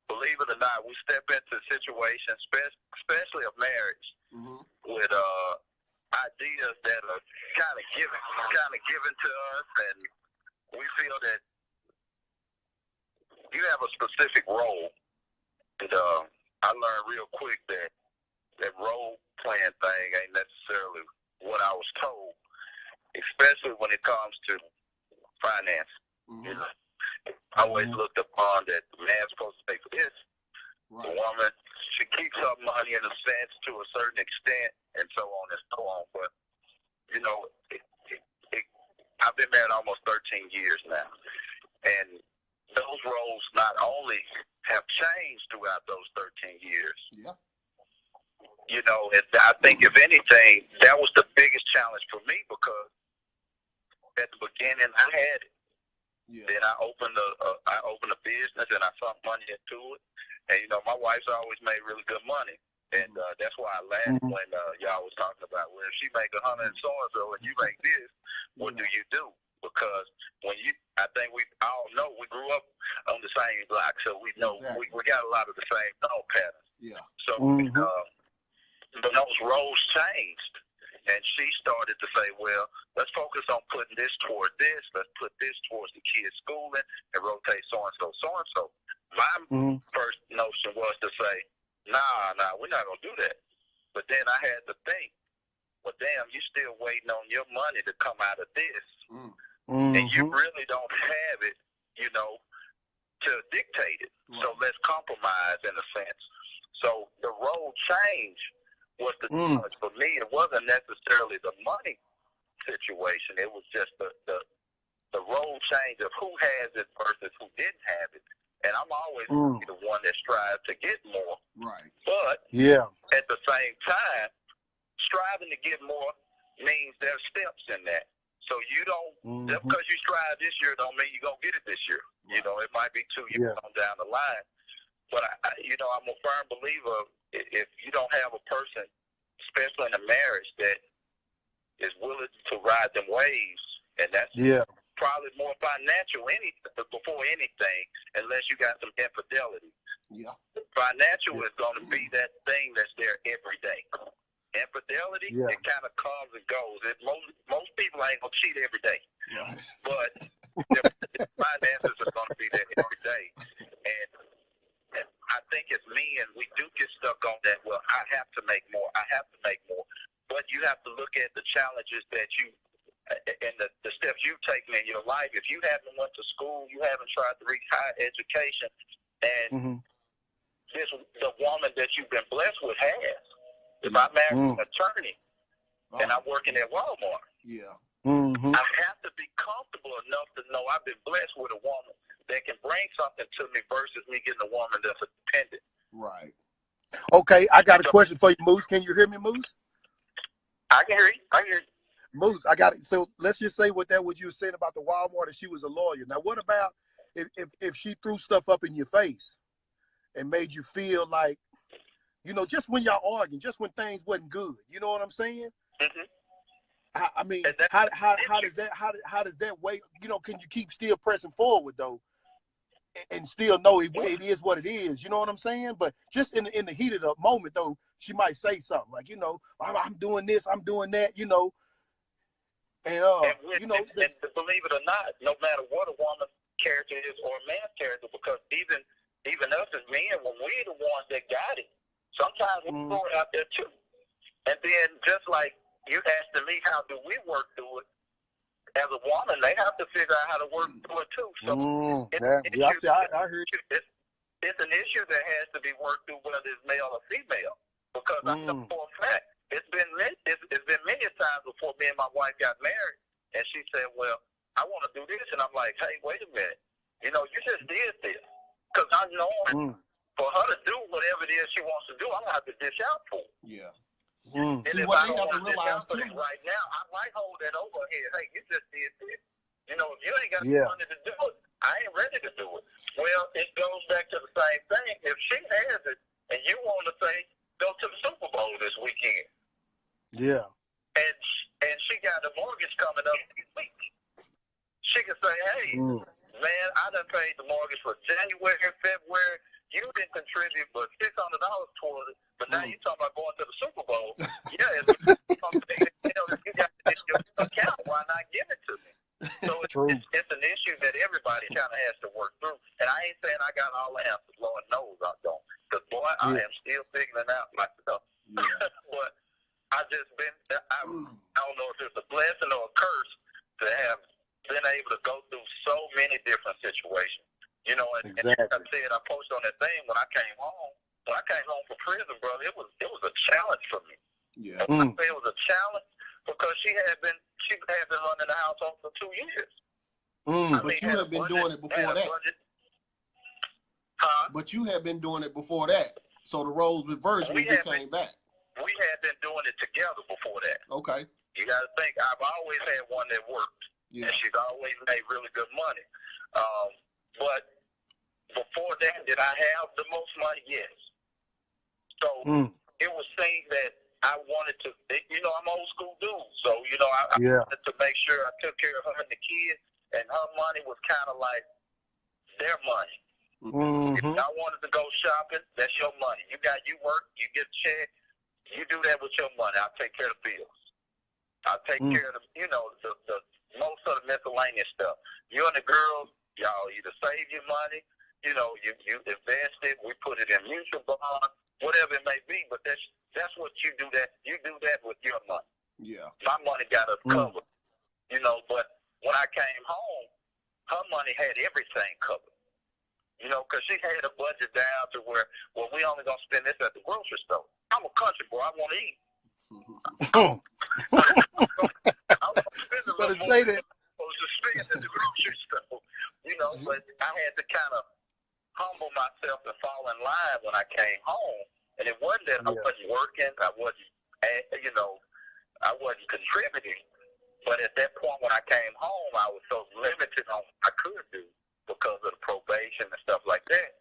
believe it or not, we step into situations, especially of marriage, with ideas that are kind of given to us, and we feel that you have a specific role. And I learned real quick that role playing thing ain't necessarily what I was told, especially when it comes to finance. You know, I always looked upon that the man's supposed to pay for this. Right. The woman, she keeps her money in a sense to a certain extent, and so on and so on. But you know, I've been married almost 13 years now, and those roles not only have changed throughout those 13 years. Yeah. You know, and I think if anything, that was the biggest challenge for me, because at the beginning I had it. Yeah. Then I opened a business and I sunk money into it. And you know, my wife's always made really good money. And that's why I laughed when y'all was talking about, well, if she make 100 and so and you make this, what do you do? because I think we all know we grew up on the same block, so we know Exactly. we got a lot of the same thought patterns. Yeah. So but those roles changed, and she started to say, well, let's focus on putting this toward this. Let's put this towards the kids' schooling and rotate so-and-so, so-and-so. My first notion was to say, nah, we're not going to do that. But then I had to think, well, damn, you still waiting on your money to come out of this. And you really don't have it, you know, to dictate it. Right. So let's compromise in a sense. So the role change was the challenge for me. It wasn't necessarily the money situation. It was just the role change of who has it versus who didn't have it. And I'm always the one that strives to get more. Right. But at the same time, striving to get more means there's steps in that. So you don't, just because you strive this year don't mean you're going to get it this year. Right. You know, it might be 2 years on down the line. But, you know, I'm a firm believer if you don't have a person, especially in a marriage, that is willing to ride them waves, and that's probably more financial before anything, unless you got some infidelity. Yeah. Financial is going to be that thing that's there every day. Infidelity, it kind of comes and goes. Most people ain't going to cheat every day. Right. But the finances are going to be there every day. And I think as men, we do get stuck on that. Well, I have to make more. I have to make more. But you have to look at the challenges that you and the steps you've taken in your life. If you haven't went to school, you haven't tried to reach higher education, and the woman that you've been blessed with has. If I marry an attorney and I'm working at Walmart, I have to be comfortable enough to know I've been blessed with a woman that can bring something to me versus me getting a woman that's a dependent. Right. Okay, I got a question for you, Moose. Can you hear me, Moose? I can hear you. I hear you. Moose, I got it. So let's just say what you were saying about the Walmart, and she was a lawyer. Now, what about if she threw stuff up in your face and made you feel like, you know, just when y'all arguing, just when things wasn't good, you know what I'm saying? I mean, how does that weigh? You know, can you keep still pressing forward though, and still know it is what it is? You know what I'm saying? But just in the heat of the moment though, she might say something like, you know, I'm doing this, I'm doing that, you know, and you know, and believe it or not, no matter what a woman's character is or a man's character, because even us as men, when we're the ones that got it, sometimes we throw it out there too. And then just like you asking me, how do we work through it? As a woman, they have to figure out how to work through it too. So I heard. It's an issue that has to be worked through, whether it's male or female. Because I know for a fact, it's been many times before me and my wife got married, and she said, "Well, I want to do this," and I'm like, "Hey, wait a minute, you know, you just did this," because I know for her to do whatever it is she wants to do, I'm gonna have to dish out for her. Yeah. And See, if what I they don't have to want to dish realize out for too. it right now, I might hold that over her head. Hey, you just did this. You know, if you ain't got the money to do it, I ain't ready to do it. Well, it goes back to the same thing. If she has it and you want to say, go to the Super Bowl this weekend. Yeah. And she got a mortgage coming up this week. She can say, hey, man, I done paid the mortgage for January and February. You didn't contribute but $600 towards it, but now you're talking about going to the Super Bowl. Yeah, it's something you know, if you got it in your account, why not give it to me? So it's an issue that everybody kind of has to work through. And I ain't saying I got all the answers. Lord knows I don't. Because, boy, I am still figuring out myself. But I don't know if it's a blessing or a curse to have been able to go through so many different situations. You know, and like I said, I posted on that thing when I came home. When I came home from prison, brother, it was a challenge for me. Yeah. And I say it was a challenge because she had been running the household for 2 years. But you have been doing it before that. But you have been doing it before that. So the roles reversed when you came back. We had been doing it together before that. Okay. You got to think, I've always had one that worked. Yeah. And she's always made really good money. But before that, did I have the most money? Yes. So it was seen that I wanted to, you know, I'm old school dude, so you know, I wanted to make sure I took care of her and the kids, and her money was kind of like their money. If I wanted to go shopping, that's your money. You work, you get a check, you do that with your money. I'll take care of the bills. I'll take care of the, you know, the most of the miscellaneous stuff. You and the girls, y'all either save your money, you know, you invest it, we put it in mutual bonds, whatever it may be, but that's what you do that. You do that with your money. Yeah. My money got us covered. You know, but when I came home, her money had everything covered. You know, because she had a budget down to where, well, we only going to spend this at the grocery store. I'm a country boy. I want to eat. I want to spend a little more than I'm supposed to spend at the grocery store. You know, but I had to kind of humble myself and fall in line when I came home. And it wasn't that I wasn't working. I wasn't, you know, I wasn't contributing. But at that point when I came home, I was so limited on what I could do because of the probation and stuff like that.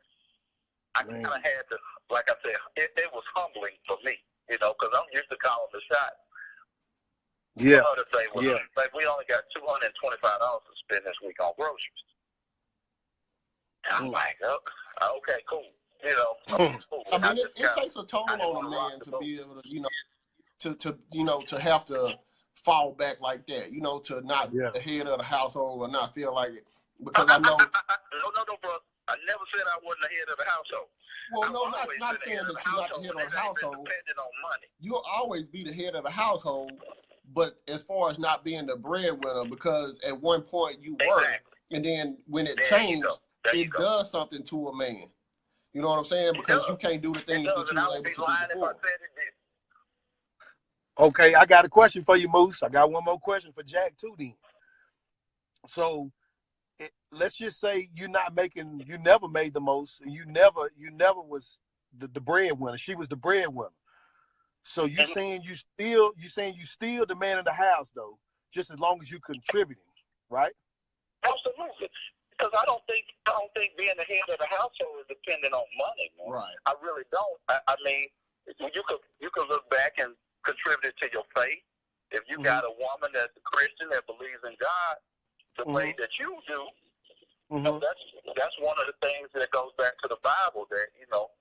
I kind of had to, like I said, it was humbling for me, you know, because I'm used to calling the shot. Yeah. For her to say, well, like, we only got $225 to spend this week on groceries. And I'm like, okay, cool. You know, cool. I mean, it takes a toll on a man to be able to, you know, to have to fall back like that, you know, to not be the head of the household or not feel like it. Because I know. No, bro. I never said I wasn't the head of the household. Well, no, not saying that you're not the head of the household. Depending on money. You'll always be the head of the household, but as far as not being the breadwinner, because at one point you were, and then when it changed, it does something to a man. You know what I'm saying? Because you can't do the things that you were able to do before. Okay, I got a question for you, Moose. I got one more question for Jack too. Then, so let's just say you never made the most, and you never was the breadwinner. She was the breadwinner. So you saying you still the man in the house though, just as long as you contributing, right? Absolutely. Because I don't think being the head of the household is dependent on money, man. Right. I really don't. I mean, you could look back and contribute to your faith. If you got a woman that's a Christian that believes in God the way that you do, you know, that's one of the things that goes back to the Bible that, you know,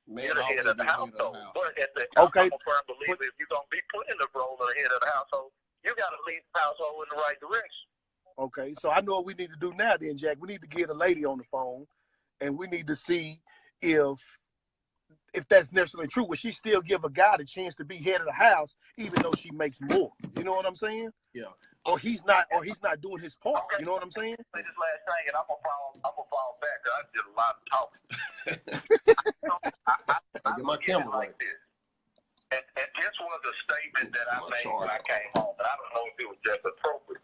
you're the head of the household. But I'm a firm believer if you're gonna be put in the role of the head of the household, you gotta lead the household in the right direction. Okay, so I know what we need to do now then, Jack. We need to get a lady on the phone and we need to see if that's necessarily true. Will she still give a guy the chance to be head of the house even though she makes more? You know what I'm saying? Yeah. Or he's not doing his part. Okay. You know what I'm saying? Say this last thing, and I'm gonna fall back because I did a lot of talking. I get my camera like this. And this was a statement that I made when I came home, but I don't know if it was just appropriate.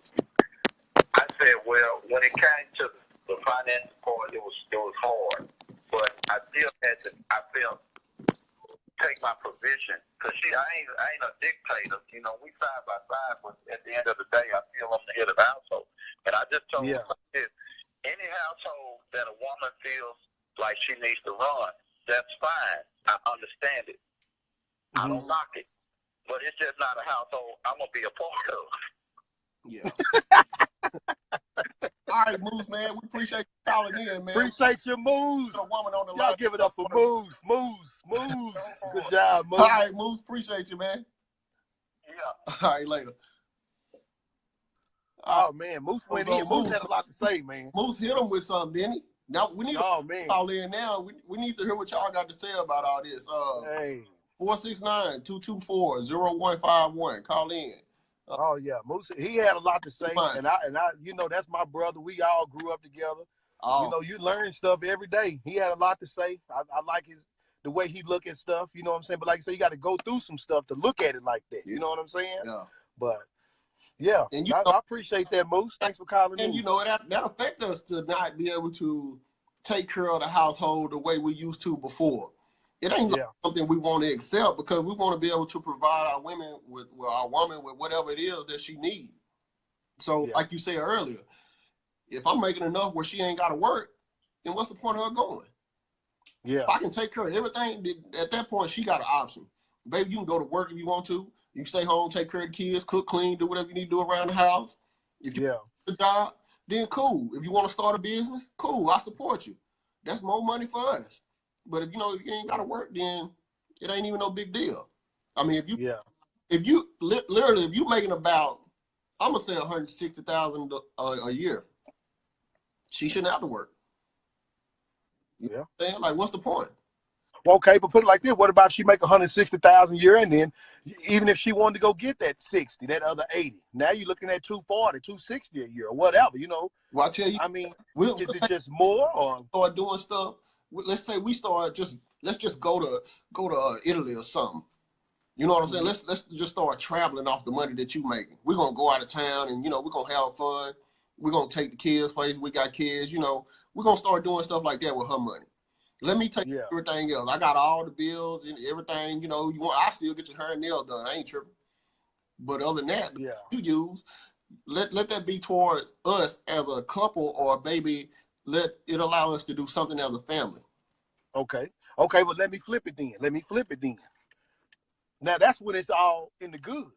I said, well, when it came to the financial part, it was hard, but I still had to. I felt take my position because I ain't a dictator. You know, we side by side, but at the end of the day, I feel I'm the head of the household. And I just told her this: any household that a woman feels like she needs to run, that's fine. I understand it. I don't knock it, but it's just not a household I'm gonna be a part of. Yeah. All right, Moose, man. We appreciate you calling in, man. Appreciate your moves. A woman on the Y'all line. give it up for Moose. Good job, Moose. All right, Moose. Appreciate you, man. Yeah. All right, later. Oh man, Moose went in. Moose had a lot to say, man. Moose hit him with something, didn't he? Now we need to call in now. We need to hear what y'all got to say about all this. 469-224-0151. Call in. Oh yeah, Moose. He had a lot to say, and I, you know, that's my brother. We all grew up together. You know, you learn stuff every day. He had a lot to say. I like the way he look at stuff. You know what I'm saying? But like I said, you got to go through some stuff to look at it like that. You know what I'm saying? Yeah. But yeah, and I appreciate that, Moose. Thanks for calling in. And you know that affects us to not be able to take care of the household the way we used to before. It ain't something we want to accept because we want to be able to provide our women with our woman with whatever it is that she needs. So, like you said earlier, if I'm making enough where she ain't got to work, then what's the point of her going? Yeah. If I can take care of everything, at that point, she got an option. Baby, you can go to work if you want to. You can stay home, take care of the kids, cook, clean, do whatever you need to do around the house. If you Yeah. have a job, then cool. If you want to start a business, cool. I support you. That's more money for us. But if you ain't got to work, then it ain't even no big deal. I mean, if you literally if you making about, I'm gonna say 160,000 a year, she shouldn't have to work. You know what I'm saying? Like, what's the point? Well, okay, but put it like this: what about she make 160,000 a year, and then even if she wanted to go get that 60, that other 80, now you're looking at 240, 260 a year, or whatever, you know? Well, I tell you, I mean, we'll is it just more, or start doing stuff? Let's say we start let's just go to Italy or something. You know what I'm saying? Let's just start traveling off the money that you making. We're gonna go out of town, and we're gonna have fun. We're gonna take the kids places. We got kids. We're gonna start doing stuff like that with her money. Let me take everything else. I got all the bills and everything. I still get your hair and nails done. I ain't tripping. But other than that, you use let that be towards us as a couple, or maybe let it allow us to do something as a family. Okay, but let me flip it then. Now that's when it's all in the good.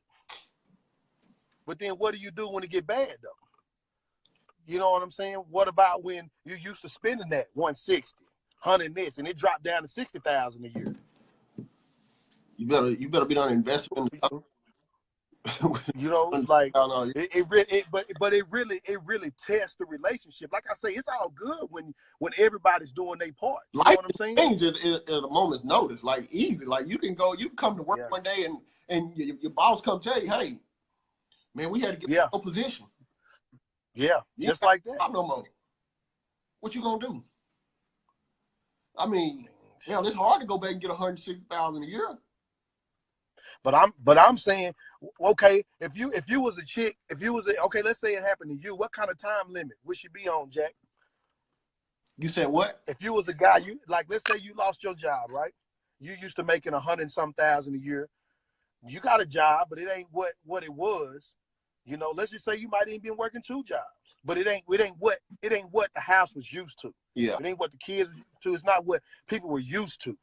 But then what do you do when it get bad though? You know what I'm saying? What about when you used to spending that 160, 100 this, and it dropped down to 60,000 a year? You better be done investing in the like it really tests the relationship. Like I say, it's all good when everybody's doing their part. You know what I'm saying? Change at a moment's notice, like easy. Like you can come to work one day and your boss come tell you, hey, man, we had to get a position. Yeah, just like that. No more. What you gonna do? I mean, it's hard to go back and get 160,000 a year. But I'm saying, okay, if you was a chick, okay, let's say it happened to you, what kind of time limit would she be on, Jack? You said what? If you was a guy, let's say you lost your job, right? You used to making 100-some thousand a year. You got a job, but it ain't what it was. Let's just say you might even been working 2 jobs, but it ain't what the house was used to. Yeah. It ain't what the kids were used to. It's not what people were used to.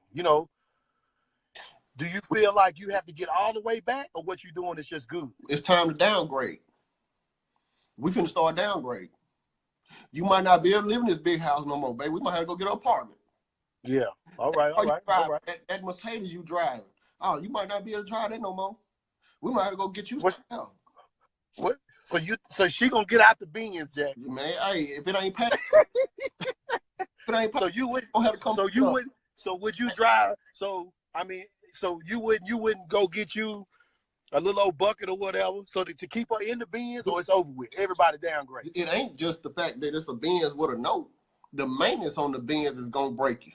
Do you feel like you have to get all the way back, or what you're doing is just good? It's time to downgrade. We finna start downgrade. You might not be able to live in this big house no more, baby. We might have to go get an apartment. Yeah. All right. That Mercedes you driving. Oh, you might not be able to drive that no more. We might have to go get you something else. What? So she gonna get out the Benz, Jack? Man, hey, if it ain't packed, so you would. So would you drive? So I mean, so you wouldn't go get you a little old bucket or whatever, so to keep her in the Benz, or it's over with? Everybody downgrade. It ain't just the fact that it's a Benz with a note. The maintenance on the Benz is gonna break you.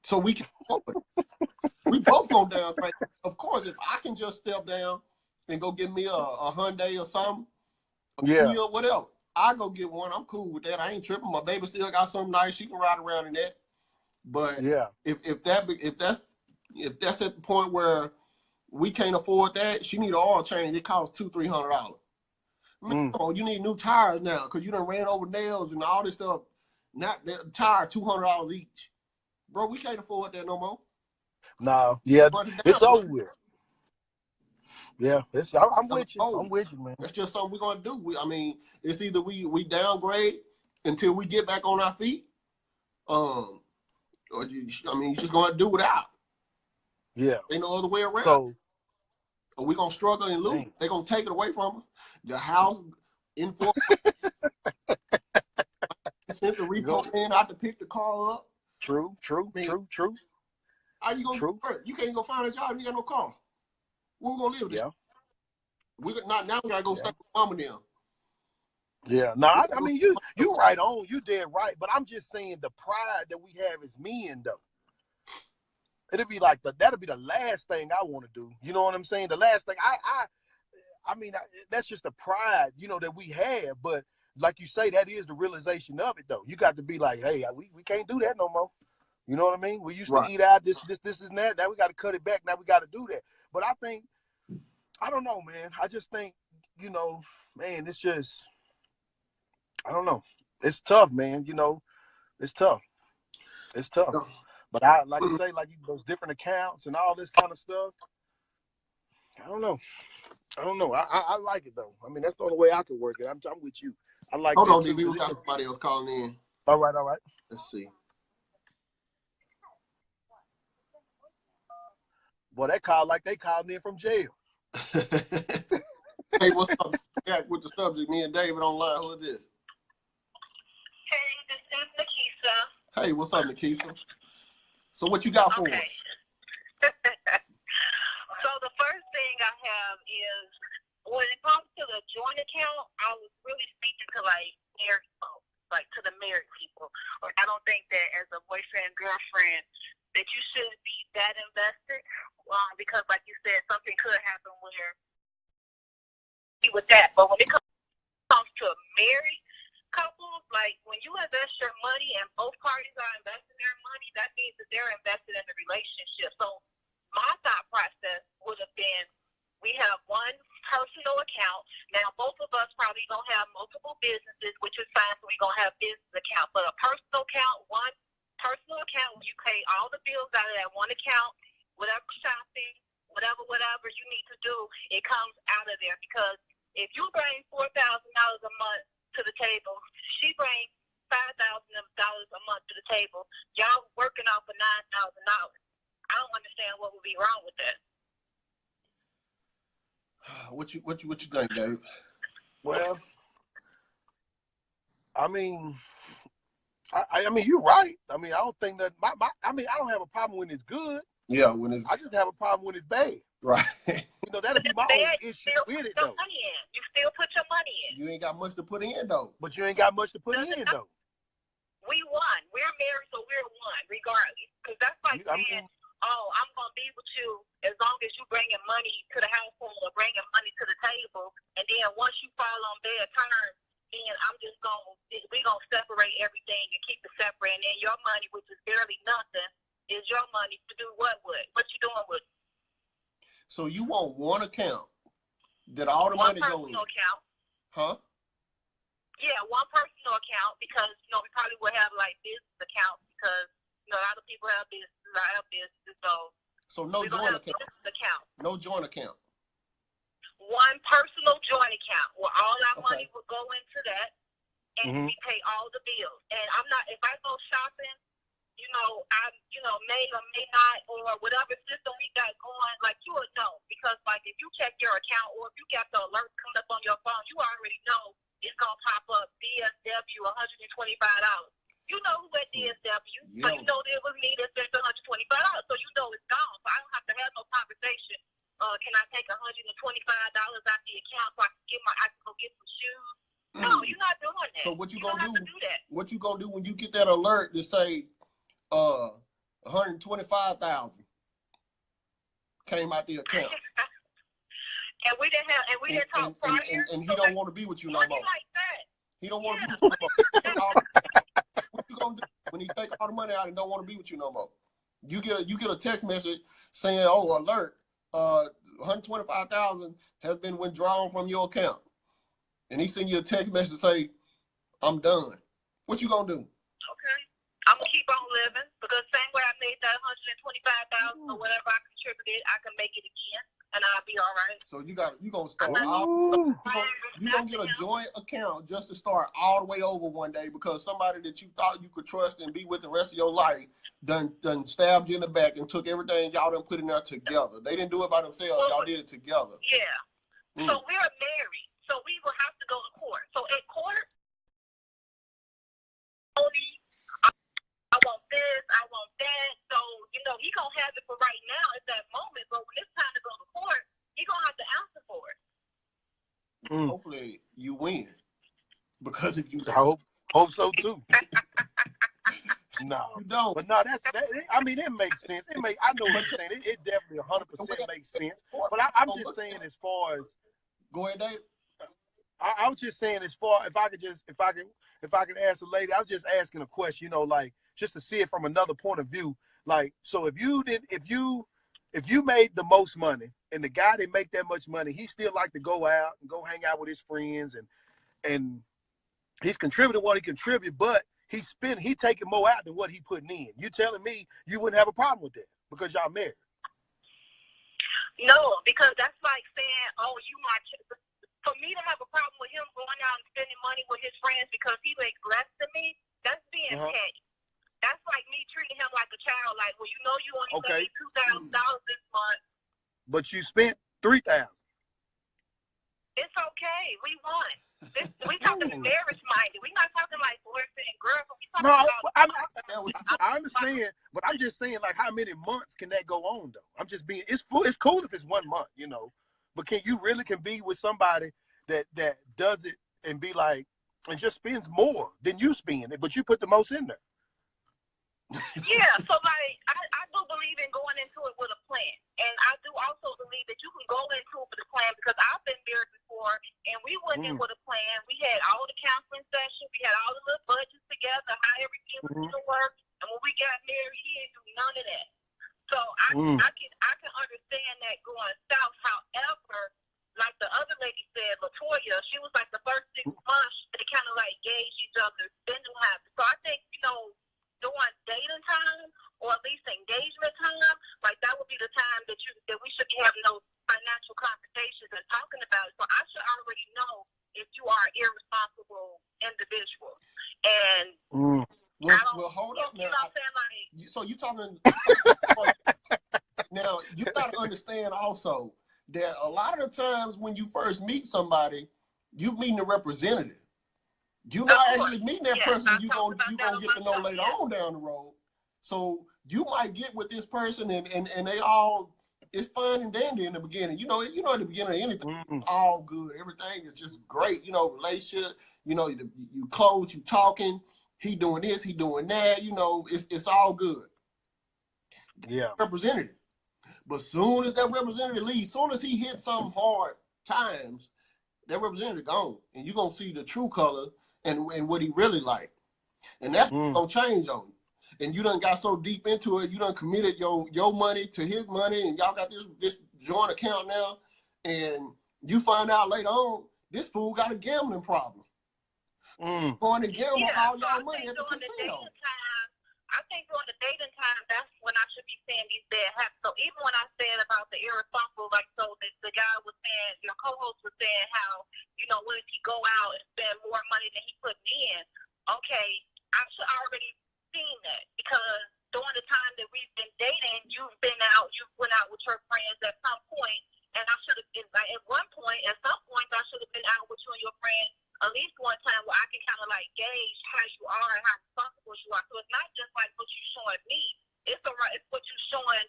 So we can we both go downgrade. Of course, if I can just step down and go get me a Hyundai or something, Kia or whatever, I go get one. I'm cool with that. I ain't tripping. My baby still got something nice. She can ride around in that. But if that's at the point where we can't afford that, she need an oil change. It costs $200-$300. You need new tires now because you done ran over nails and all this stuff. Not the tire $200 each, bro. We can't afford that no more. No, it's over with. Yeah, I'm with you. I'm with you, man. That's just something we're gonna do. It's either we downgrade until we get back on our feet, or you just gonna do without. Yeah, ain't no other way around. So, or we gonna struggle and lose. They're gonna take it away from us. The house in for sent the repo in. I have to pick the car up. True. How you gonna do it? You can't go find a job. You got no car. Where we gonna live? Yeah. We gotta go stay with mama now. Yeah. No, I mean you right on. You dead right. But I'm just saying the pride that we have as men, though. It'll be like that'll be the last thing I want to do. You know what I'm saying? The last thing I mean, that's just the pride, that we have. But like you say, that is the realization of it, though. You got to be like, hey, we can't do that no more. You know what I mean? We used to eat out this and that. Now we got to cut it back. Now we got to do that. But I don't know, man. I just think, man, it's just, I don't know. It's tough, man. It's tough. It's tough. But like you say, like those different accounts and all this kind of stuff, I don't know. I like it though. I mean, that's the only way I could work it. I'm with you. I like Hold that on, too. DB. We got somebody else calling in. All right. Let's see. Boy, they called like they called in from jail. Hey, what's up? Yeah, with the subject, me and David online. Who is this? Hey, this is Nikisa. Hey, what's up, Nikisa? So what you got for us? So the first thing I have is when it comes to the joint account, I was really speaking to like married folks, like to the married people. I don't think that as a boyfriend, girlfriend, that you should be that invested, because like you said, something could happen where with that. But when it comes to married couples, like when you invest your money and both parties are investing their money, that means that they're invested in the relationship. So my thought process would have been, we have one personal account. Now, both of us probably going to have multiple businesses, which is fine, so we're going to have business account. But a personal account, one personal account where you pay all the bills out of that one account, whatever shopping, whatever you need to do, it comes out of there. Because if you bring $4,000 a month to the table, she brings $5,000 a month to the table, y'all working off of $9,000. I don't understand what would be wrong with that. What you think, Dave? Well, I mean, I mean, you're right. I mean, I don't think that I mean, I don't have a problem when it's good. Yeah, when it's I just have a problem when it's bad. right. You know, that'll be my only issue with it though. You still put your money in. You ain't got much to put in though. But you ain't got much to put in though. We won. We're married, so we're one, regardless. Because that's like saying, oh, I'm going to be with you as long as you bringing money to the household or bringing money to the table. And then once you fall on bad terms, then we're going to separate everything and keep it separate. And then your money, which is barely nothing, is your money to do what with? What you doing with? So you want one account that all the money go in? One personal account. Huh? Yeah, one personal account, because, we probably would have, like, business accounts because, a lot of people have businesses, I have businesses, so no joint account. No joint account. One personal joint account where all our money will go into that, and we pay all the bills. And I'm not, if I go shopping, I may or may not, or whatever system we got going, like, you would know. Because, like, if you check your account or if you got the alert coming up on your phone, you already know it's going to pop up DSW $125. You know who at DSW, so you know it was me that spent $125, so you know it's gone. So I don't have to have no conversation. Can I take $125 out the account so I can go get some shoes? No, you're not doing that. So what you gonna do? What you gonna do when you get that alert to say, 125,000 came out the account? And we didn't talk prior. And he don't want to be with you no more. Like that. He don't want to be with you no more. What you gonna do when he take all the money out and don't want to be with you no more? You get a text message saying, "Oh, alert! 125,000 has been withdrawn from your account," and he send you a text message say, "I'm done." What you gonna do? Okay, I'm gonna keep on living, because same way I made that 125,000 or whatever I contributed, I can make it again, and I'll be all right. So you gonna start you gonna get a joint account just to start all the way over one day, because somebody that you thought you could trust and be with the rest of your life done stabbed you in the back and took everything y'all done put in there together. They didn't do it by themselves. Y'all did it together. Yeah. So we're married. So we will have to go to court. So at court, I want this, I want that. So, he going to have it for right now at that moment. But when it's time to go to court, he going to have to answer for it. Hopefully you win. Because if you hope so too. No, you don't. But no, I mean, it makes sense. I know what you're saying. It definitely 100% makes sense. But I'm just saying, as far as, go ahead, Dave. I was just saying, as far, if I could ask a lady, I was just asking a question, like, just to see it from another point of view. Like, so if you made the most money, and the guy that make that much money, he still like to go out and go hang out with his friends, and he's contributing what he contribute, but he taking more out than what he putting in. You telling me you wouldn't have a problem with that because y'all married? No, because that's like saying, oh, you my. For me to have a problem with him going out and spending money with his friends because he makes less than me, that's being petty. That's like me treating him like a child. Like, well, you know, you only made $2,000 this month, but you spent $3,000. It's okay. We won. We talking marriage minded. We not talking like boyfriend and girlfriend. We talking about. I understand, but I'm just saying, like, how many months can that go on though? I'm just being. It's cool if it's 1 month, you know, but can you really be with somebody that does it and be like and just spends more than you spend, but you put the most in there? Yeah, so like I do believe in going into it with a plan, and I do also believe that you can go into it with a plan because I've been married before, and we went in with a plan. We had all the counseling sessions, we had all the little budgets together, how everything was going to work, and when we got married, he didn't do none of that. So I can understand that going south. However, like the other lady said, Latoya, she was like the first 6 months they kind of like gauge each other's spending habits. So I think during dating time or at least engagement time, like that would be the time that we should be having those financial conversations and talking about it. So I should already know if you are an irresponsible individual. And well, hold up now. You know what I'm saying? Like, so you talking now? You got to understand also that a lot of the times when you first meet somebody, you meeting a representative. You're not actually meeting that person you're gonna get to know later on down the road. So you might get with this person and they all, it's fun and dandy in the beginning. You know, in the beginning of anything, it's all good. Everything is just great. You know, relationship, you know, you close, you talking, he doing this, he doing that, you know, it's all good. Yeah. Representative. But soon as that representative leaves, soon as he hits some hard times, that representative gone. And you're gonna see the true color and what he really like. And that's gonna change on you. And you done got so deep into it, you done committed your money to his money, and y'all got this joint account now, and you find out later on, this fool got a gambling problem. Going to gamble all y'all money at the casino. I think during the dating time, that's when I should be saying these bad habits. So even when I said about the irresponsible, like, so the guy was saying, your co-host was saying how, you know, what if he go out and spend more money than he put in? Okay, I should already seen that because during the time that we've been dating, you went out with your friends at some point, and I should have been, like, at some point, I should have been out with you and your friends at least one time where I can kind of like gauge how you are and how responsible you are. So it's not just like what you're showing me. It's what you're showing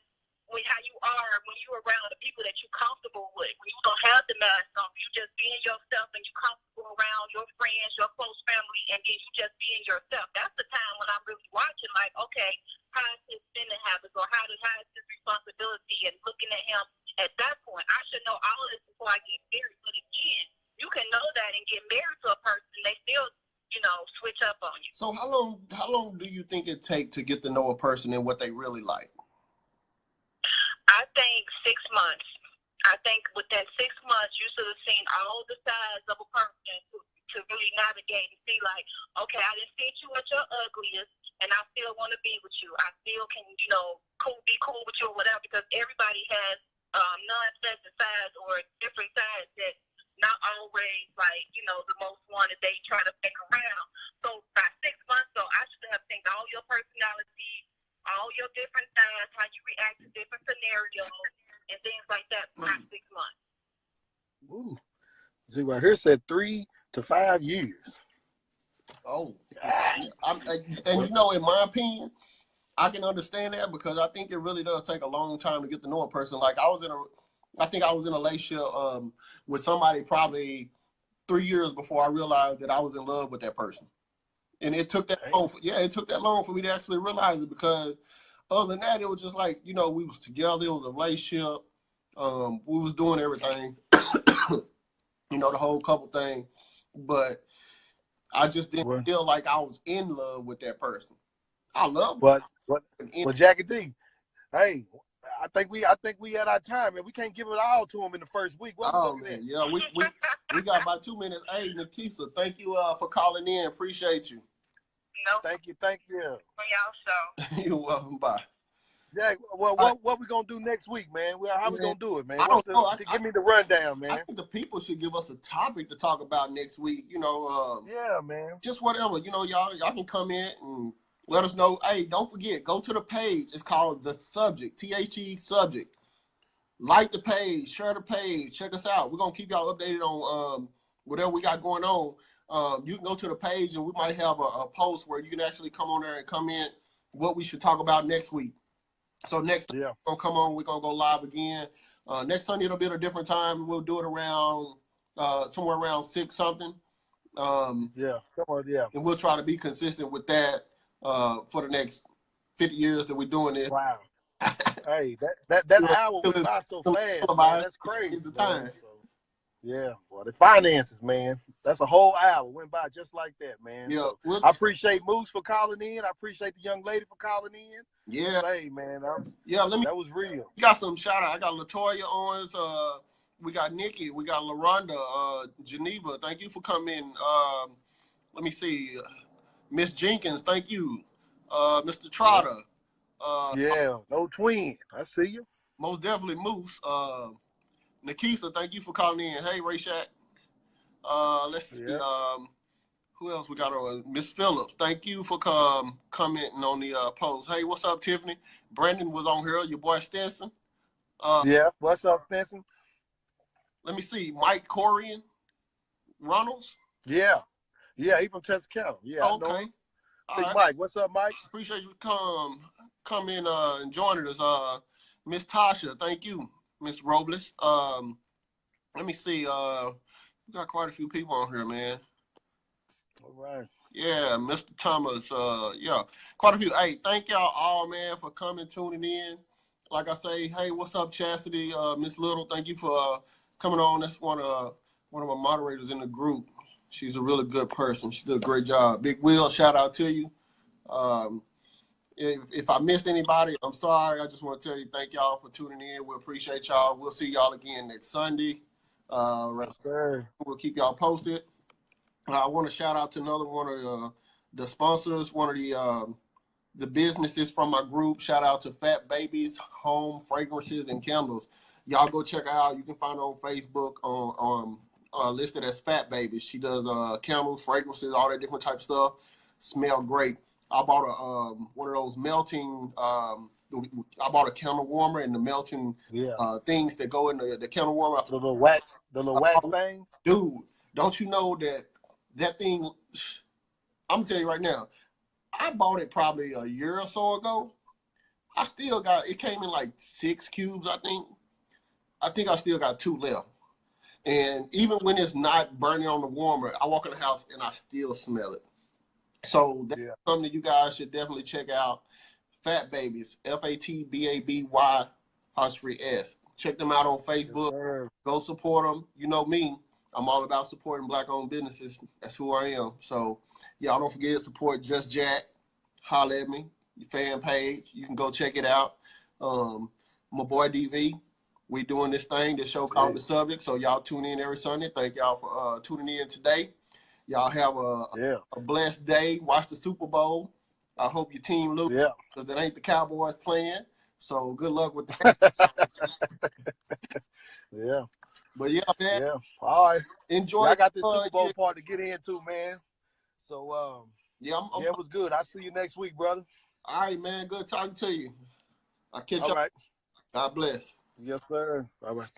with how you are when you're around the people that you're comfortable with. When you don't have the mask on, you just being yourself and you're comfortable around your friends, your close family, and then you just being yourself. That's the time when I'm really watching, like, okay, how is his spending habits or how is his responsibility, and looking at him at that point. I should know all of this before I get married. But again, you can know that and get married to a person, they still, you know, switch up on you. So how long do you think it take to get to know a person and what they really like? I think 6 months. I think within 6 months, you should have seen all the sides of a person to really navigate and see, like, okay, I didn't see you at your ugliest, and I still want to be with you. I still can, you know, be cool with you or whatever, because everybody has non-pleasant sides or different sides that not always, like, you know, the most one that they try to pick around. So by 6 months, though, I should have seen all your personality, all your different sides, how you react to different scenarios, and things like that by 6 months. Ooh. See, right here said 3 to 5 years. Oh. And you know, in my opinion, I can understand that because I think it really does take a long time to get to know a person. Like I think I was in a relationship with somebody probably 3 years before I realized that I was in love with that person. And it took that long. It took that long for me to actually realize it, because other than that, it was just like, you know, we was together. It was a relationship. We was doing everything, you know, the whole couple thing. But I just didn't feel like I was in love with that person. I love but Jackie D, hey, I think we had our time, and we can't give it all to him in the first week. Yeah, we got about 2 minutes. Hey, Nikisa, thank you for calling in. Appreciate you. No. Thank you. For y'all show. You're welcome. Bye. Jack, well, what we gonna do next week, man? Well, how we gonna do it, man? I don't know. Give me the rundown, man. I think the people should give us a topic to talk about next week. Yeah, man. Just whatever. Y'all can come in and let us know. Hey, don't forget, go to the page. It's called The Subject, THE Subject. Like the page, share the page, check us out. We're gonna keep y'all updated on whatever we got going on. You can go to the page and we might have a post where you can actually come on there and comment what we should talk about next week. So next time we're gonna come on, we're gonna go live again. Next Sunday it'll be at a different time. We'll do it around somewhere around 6 something. And we'll try to be consistent with that for the next 50 years that we're doing this. Wow. Hey, that hour went by so fast, man. That's crazy. The time. So, yeah, well, the finances, man. That's a whole hour went by just like that, man. Yeah, so, I appreciate Moose for calling in. I appreciate the young lady for calling in. Yeah. Hey, man. That was real. We got some shout out. I got Latoya Owens. We got Nikki. We got LaRonda. Geneva. Thank you for coming. Let me see. Miss Jenkins. Thank you. Mr. Trotter. No twin. I see you. Most definitely Moose. Nikisa, thank you for calling in. Hey, Ray Shack. Let's see. Who else we got on? Miss Phillips. Thank you for commenting on the post. Hey, what's up, Tiffany? Brandon was on here. Your boy Stinson. What's up, Stinson? Let me see. Mike Corian Reynolds. Yeah, he from Texarkana. Yeah. Okay. Big right. Mike. What's up, Mike? Appreciate you come in and joining us. Miss Tasha, thank you. Miss Robles. Let me see. We got quite a few people on here, man. All right. Yeah, Mr. Thomas. Quite a few. Hey, thank y'all all, man, for coming, tuning in. Like I say, hey, what's up, Chastity? Miss Little, thank you for coming on. That's one of my moderators in the group. She's a really good person. She did a great job. Big Will, shout out to you. If I missed anybody, I'm sorry. I just want to tell you thank y'all for tuning in. We appreciate y'all. We'll see y'all again next Sunday. Yes, sir. We'll keep y'all posted. I want to shout out to another one of the sponsors, one of the businesses from my group. Shout out to Fat Babies Home Fragrances and Candles. Y'all go check her out. You can find her on Facebook on listed as Fat Babies. She does candles, fragrances, all that different type of stuff. Smell great. I bought one of those melting. I bought a candle warmer and the melting things that go in the candle warmer. The little wax things. Dude, don't you know that thing? I'm gonna tell you right now. I bought it probably a year or so ago. I still got it. Came in like 6 cubes, I think. I think I still got 2 left. And even when it's not burning on the warmer, I walk in the house and I still smell it. So that's something that you guys should definitely check out. Fat Babies, FATBABY 'S. Check them out on Facebook. Go support them. You know me. I'm all about supporting Black-owned businesses. That's who I am. So, y'all don't forget to support Just Jack. Holler at me. Your fan page. You can go check it out. My boy DV. We doing this thing, this show called The Subject. So, y'all tune in every Sunday. Thank y'all for tuning in today. Y'all have a blessed day. Watch the Super Bowl. I hope your team loses because it ain't the Cowboys playing. So good luck with that. But yeah, man. Yeah. All right. Enjoy. I got this Super Bowl part to get into, man. So it was good. I'll see you next week, brother. All right, man. Good talking to you. I'll catch up. All right. God bless. Yes, sir. All right.